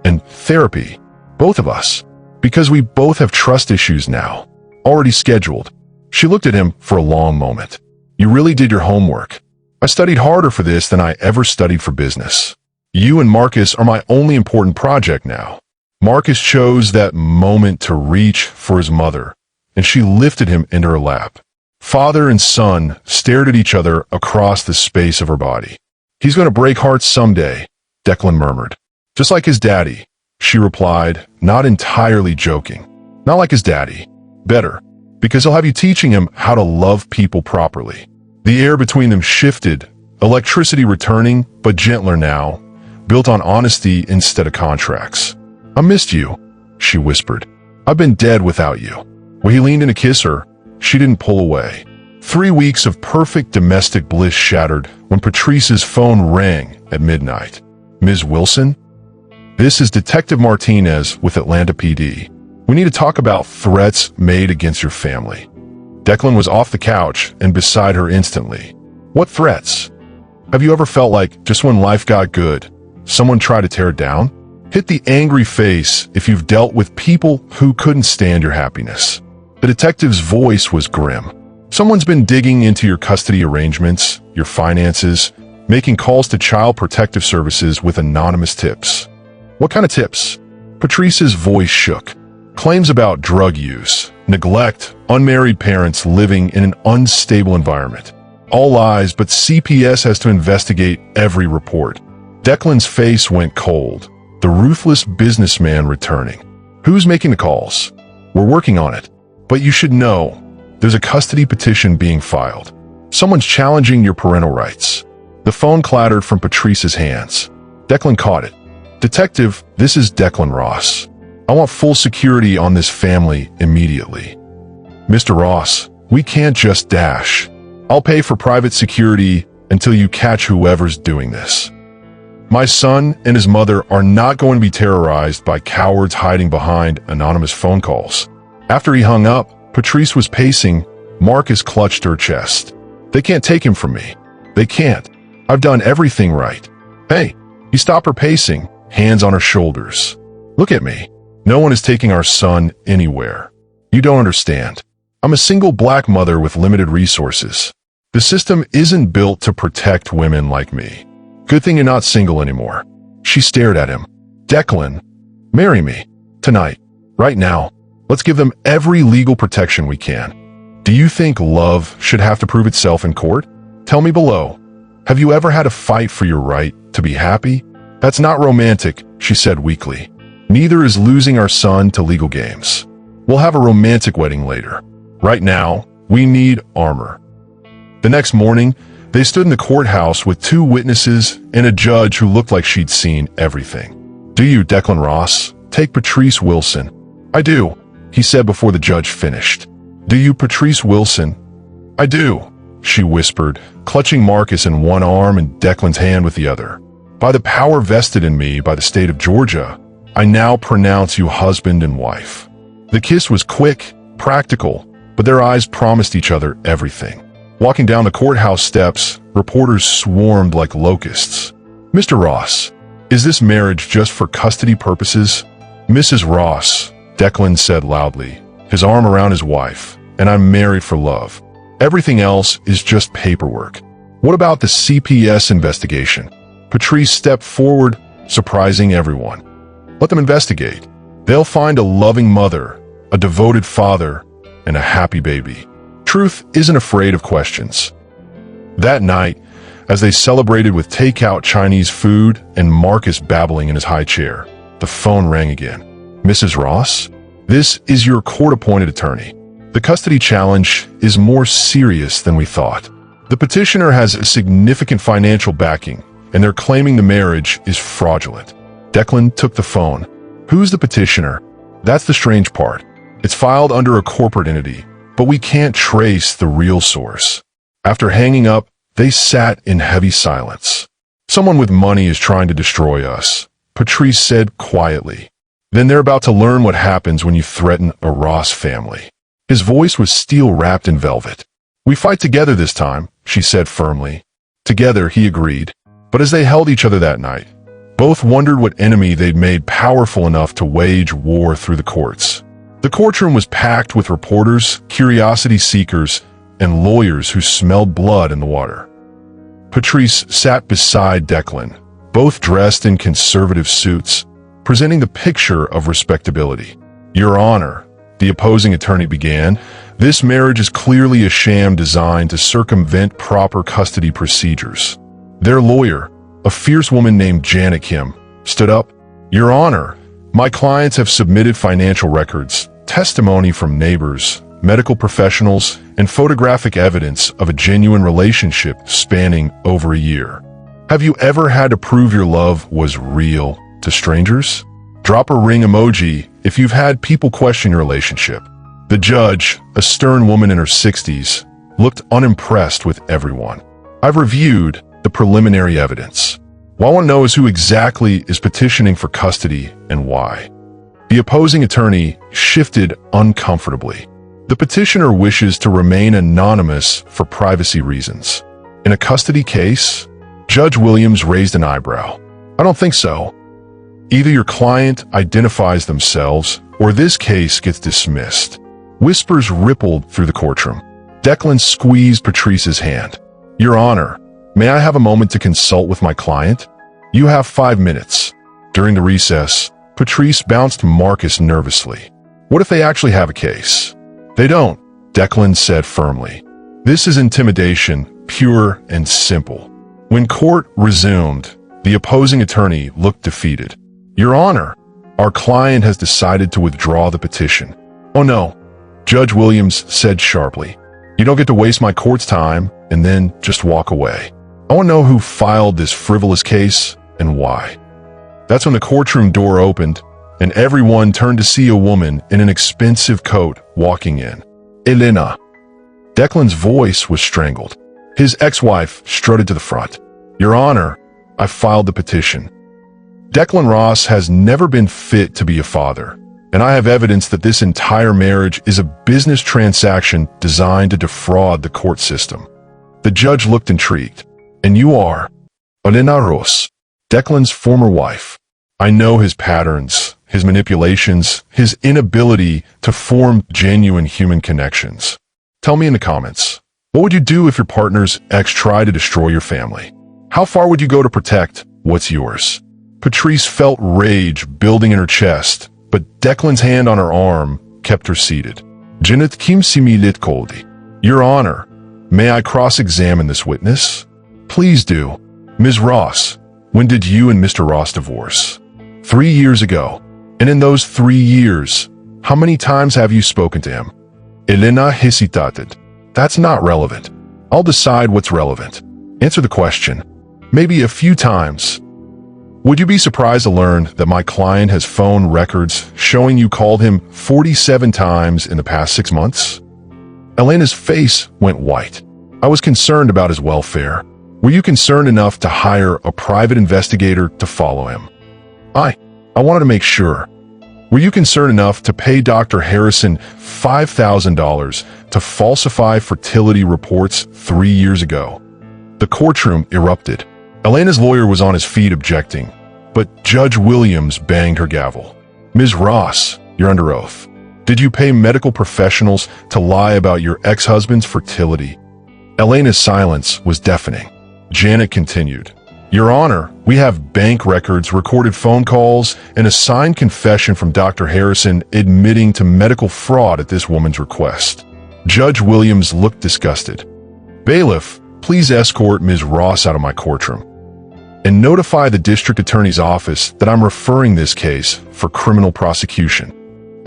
And therapy. Both of us. Because we both have trust issues now. Already scheduled. She looked at him for a long moment. You really did your homework. I studied harder for this than I ever studied for business. You and Marcus are my only important project now. Marcus chose that moment to reach for his mother, and she lifted him into her lap. Father and son stared at each other across the space of her body. He's going to break hearts someday, Declan murmured. Just like his daddy, she replied, not entirely joking. Not like his daddy. Better, because he'll have you teaching him how to love people properly. The air between them shifted, electricity returning, but gentler now, built on honesty instead of contracts. I missed you, she whispered. I've been dead without you. When he leaned in to kiss her, she didn't pull away. 3 weeks of perfect domestic bliss shattered when Patrice's phone rang at midnight. Ms. Wilson? This is Detective Martinez with Atlanta PD. We need to talk about threats made against your family. Declan was off the couch and beside her instantly. What threats? Have you ever felt like just when life got good, someone tried to tear it down? Hit the angry face if you've dealt with people who couldn't stand your happiness. The detective's voice was grim. Someone's been digging into your custody arrangements, your finances, making calls to Child Protective Services with anonymous tips. What kind of tips? Patrice's voice shook. Claims about drug use, neglect, unmarried parents living in an unstable environment. All lies, but CPS has to investigate every report. Declan's face went cold, the ruthless businessman returning. Who's making the calls? We're working on it. But you should know, there's a custody petition being filed. Someone's challenging your parental rights. The phone clattered from Patrice's hands. Declan caught it. Detective, this is Declan Ross. I want full security on this family immediately. Mr. Ross, we can't just dash. I'll pay for private security until you catch whoever's doing this. My son and his mother are not going to be terrorized by cowards hiding behind anonymous phone calls. After he hung up, Patrice was pacing. Marcus clutched her chest. They can't take him from me. They can't. I've done everything right. Hey, he stopped her pacing, hands on her shoulders. Look at me. No one is taking our son anywhere. You don't understand. I'm a single black mother with limited resources. The system isn't built to protect women like me. Good thing you're not single anymore. She stared at him. Declan, marry me. Tonight. Right now. Let's give them every legal protection we can. Do you think love should have to prove itself in court? Tell me below. Have you ever had to fight for your right to be happy? That's not romantic, she said weakly. Neither is losing our son to legal games. We'll have a romantic wedding later. Right now, we need armor. The next morning, they stood in the courthouse with 2 witnesses and a judge who looked like she'd seen everything. Do you, Declan Ross, take Patrice Wilson? I do, he said before the judge finished. Do you, Patrice Wilson? I do, she whispered, clutching Marcus in one arm and Declan's hand with the other. By the power vested in me by the state of Georgia, I now pronounce you husband and wife. The kiss was quick, practical, but their eyes promised each other everything. Walking down the courthouse steps, reporters swarmed like locusts. Mr. Ross, is this marriage just for custody purposes? Mrs. Ross, Declan said loudly, his arm around his wife, and I'm married for love. Everything else is just paperwork. What about the CPS investigation? Patrice stepped forward, surprising everyone. Let them investigate. They'll find a loving mother, a devoted father, and a happy baby. Truth isn't afraid of questions. That night, as they celebrated with takeout Chinese food and Marcus babbling in his high chair, the phone rang again. Mrs. Ross, this is your court-appointed attorney. The custody challenge is more serious than we thought. The petitioner has a significant financial backing, and they're claiming the marriage is fraudulent. Declan took the phone. Who's the petitioner? That's the strange part. It's filed under a corporate entity, but we can't trace the real source. After hanging up, they sat in heavy silence. Someone with money is trying to destroy us, Patrice said quietly. Then they're about to learn what happens when you threaten a Ross family. His voice was steel wrapped in velvet. We fight together this time, she said firmly. Together, he agreed. But as they held each other that night, both wondered what enemy they'd made powerful enough to wage war through the courts. The courtroom was packed with reporters, curiosity seekers, and lawyers who smelled blood in the water. Patrice sat beside Declan, both dressed in conservative suits, presenting the picture of respectability. Your Honor, the opposing attorney began, this marriage is clearly a sham designed to circumvent proper custody procedures. Their lawyer, a fierce woman named Janet Kim, stood up. Your Honor, my clients have submitted financial records, testimony from neighbors, medical professionals, and photographic evidence of a genuine relationship spanning over a year. Have you ever had to prove your love was real to strangers? Drop a ring emoji if you've had people question your relationship. The judge, a stern woman in her 60s, looked unimpressed with everyone. I've reviewed the preliminary evidence. What I want to know is who exactly is petitioning for custody and why. The opposing attorney shifted uncomfortably. The petitioner wishes to remain anonymous for privacy reasons. In a custody case, Judge Williams raised an eyebrow. I don't think so. Either your client identifies themselves or this case gets dismissed. Whispers rippled through the courtroom. Declan squeezed Patrice's hand. Your Honor, may I have a moment to consult with my client? You have 5 minutes. During the recess, Patrice bounced Marcus nervously. What if they actually have a case? They don't, Declan said firmly. This is intimidation, pure and simple. When court resumed, The opposing attorney looked defeated. Your Honor, our client has decided to withdraw the petition. Oh no, Judge Williams said sharply. You don't get to waste my court's time and then just walk away. I want to know who filed this frivolous case and why. That's when the courtroom door opened and everyone turned to see a woman in an expensive coat walking in. Elena. Declan's voice was strangled. His ex-wife strutted to the front. Your Honor, I filed the petition. Declan Ross has never been fit to be a father, and I have evidence that this entire marriage is a business transaction designed to defraud the court system. The judge looked intrigued. And you are Elena Ross, Declan's former wife. I know his patterns, his manipulations, his inability to form genuine human connections. Tell me in the comments, what would you do if your partner's ex tried to destroy your family? How far would you go to protect what's yours? Patrice felt rage building in her chest, but Declan's hand on her arm kept her seated. Janet kim similit koldi. Your Honor, may I cross-examine this witness? Please do. Ms. Ross, when did you and Mr. Ross divorce? 3 years ago. And in those 3 years, how many times have you spoken to him? Elena hesitated. That's not relevant. I'll decide what's relevant. Answer the question. Maybe a few times. Would you be surprised to learn that my client has phone records showing you called him 47 times in the past 6 months? Elena's face went white. I was concerned about his welfare. Were you concerned enough to hire a private investigator to follow him? I wanted to make sure. Were you concerned enough to pay Dr. Harrison $5,000 to falsify fertility reports 3 years ago? The courtroom erupted. Elena's lawyer was on his feet objecting, but Judge Williams banged her gavel. Ms. Ross, you're under oath. Did you pay medical professionals to lie about your ex-husband's fertility? Elena's silence was deafening. Janet continued. Your Honor, we have bank records, recorded phone calls, and a signed confession from Dr. Harrison admitting to medical fraud at this woman's request. Judge Williams looked disgusted. Bailiff, please escort Ms. Ross out of my courtroom and notify the district attorney's office that I'm referring this case for criminal prosecution.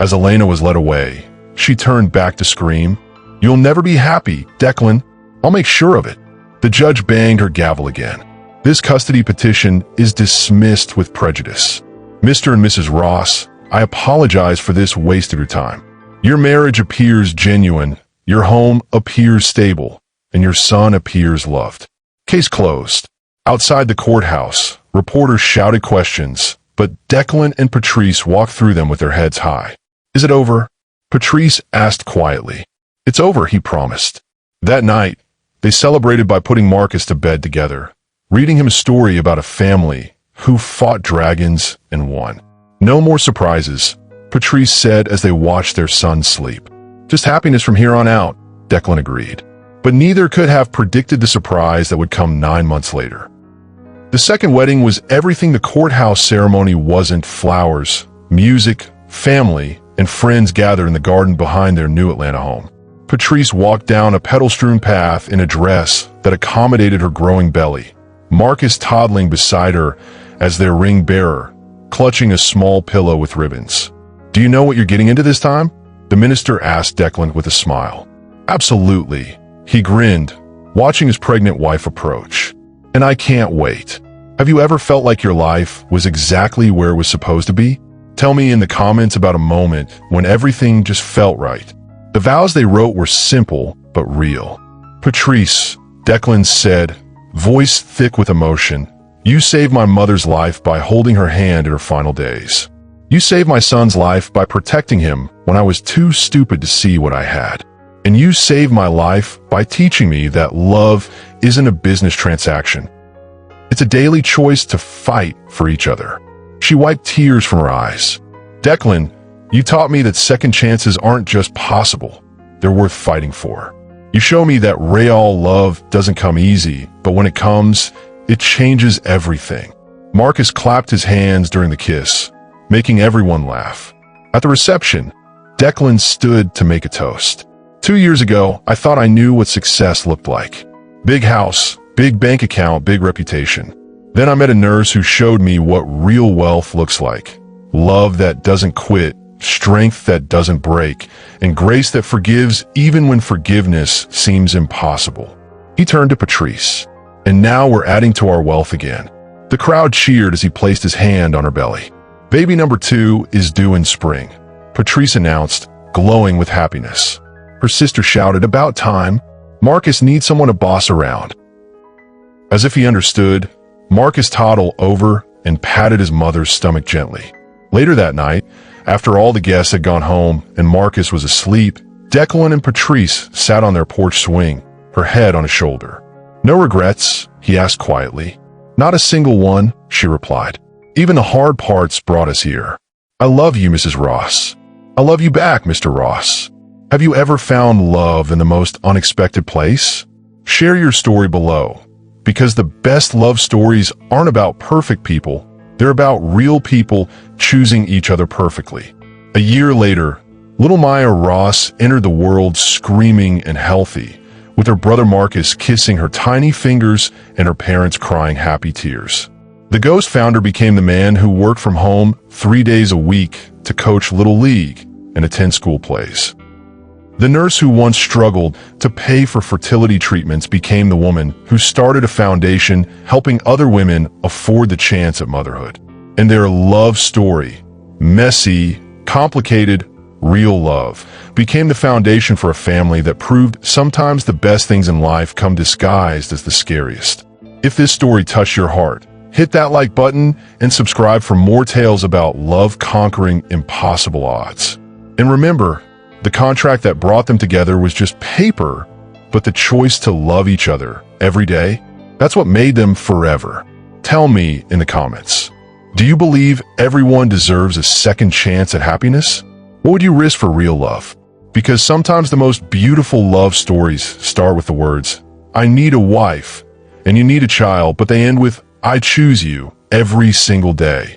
As Elena was led away, she turned back to scream, You'll never be happy, Declan. I'll make sure of it. The judge banged her gavel again. This custody petition is dismissed with prejudice. Mr. and Mrs. Ross, I apologize for this waste of your time. Your marriage appears genuine, your home appears stable, and your son appears loved. Case closed. Outside the courthouse, reporters shouted questions, but Declan and Patrice walked through them with their heads high. Is it over? Patrice asked quietly. It's over, he promised. That night, they celebrated by putting Marcus to bed together, reading him a story about a family who fought dragons and won. No more surprises, Patrice said as they watched their son sleep. Just happiness from here on out, Declan agreed. But neither could have predicted the surprise that would come 9 months later. The second wedding was everything the courthouse ceremony wasn't: flowers, music, family, and friends gathered in the garden behind their new Atlanta home. Patrice walked down a petal-strewn path in a dress that accommodated her growing belly, Marcus toddling beside her as their ring bearer, clutching a small pillow with ribbons. Do you know what you're getting into this time? The minister asked Declan with a smile. Absolutely, he grinned, watching his pregnant wife approach. And I can't wait. Have you ever felt like your life was exactly where it was supposed to be? Tell me in the comments about a moment when everything just felt right. The vows they wrote were simple but real. Patrice, Declan said, voice thick with emotion, you saved my mother's life by holding her hand in her final days. You saved my son's life by protecting him when I was too stupid to see what I had. And you saved my life by teaching me that love isn't a business transaction. It's a daily choice to fight for each other. She wiped tears from her eyes. Declan, you taught me that second chances aren't just possible, they're worth fighting for. You show me that real love doesn't come easy, but when it comes, it changes everything. Marcus clapped his hands during the kiss, making everyone laugh. At the reception, Declan stood to make a toast. 2 years ago, I thought I knew what success looked like. Big house, big bank account, big reputation. Then I met a nurse who showed me what real wealth looks like. Love that doesn't quit, strength that doesn't break, and grace that forgives even when forgiveness seems impossible. He turned to Patrice. And now we're adding to our wealth again. The crowd cheered as he placed his hand on her belly. Baby number 2 is due in spring, Patrice announced, glowing with happiness. Her sister shouted, about time. Marcus needs someone to boss around. As if he understood, Marcus toddled over and patted his mother's stomach gently. Later that night, after all the guests had gone home and Marcus was asleep, Declan and Patrice sat on their porch swing, her head on his shoulder. No regrets? He asked quietly. Not a single one, she replied. Even the hard parts brought us here. I love you, Mrs. Ross. I love you back, Mr. Ross. Have you ever found love in the most unexpected place? Share your story below, because the best love stories aren't about perfect people. They're about real people choosing each other perfectly. A year later, little Maya Ross entered the world screaming and healthy, with her brother Marcus kissing her tiny fingers and her parents crying happy tears. The Ghost founder became the man who worked from home 3 days a week to coach Little League and attend school plays. The nurse who once struggled to pay for fertility treatments became the woman who started a foundation helping other women afford the chance at motherhood. And their love story, messy, complicated, real love, became the foundation for a family that proved sometimes the best things in life come disguised as the scariest. If this story touched your heart, hit that like button and subscribe for more tales about love conquering impossible odds. And remember, the contract that brought them together was just paper, but the choice to love each other every day, that's what made them forever. Tell me in the comments, do you believe everyone deserves a second chance at happiness? What would you risk for real love? Because sometimes the most beautiful love stories start with the words, I need a wife, and you need a child, but they end with, I choose you every single day.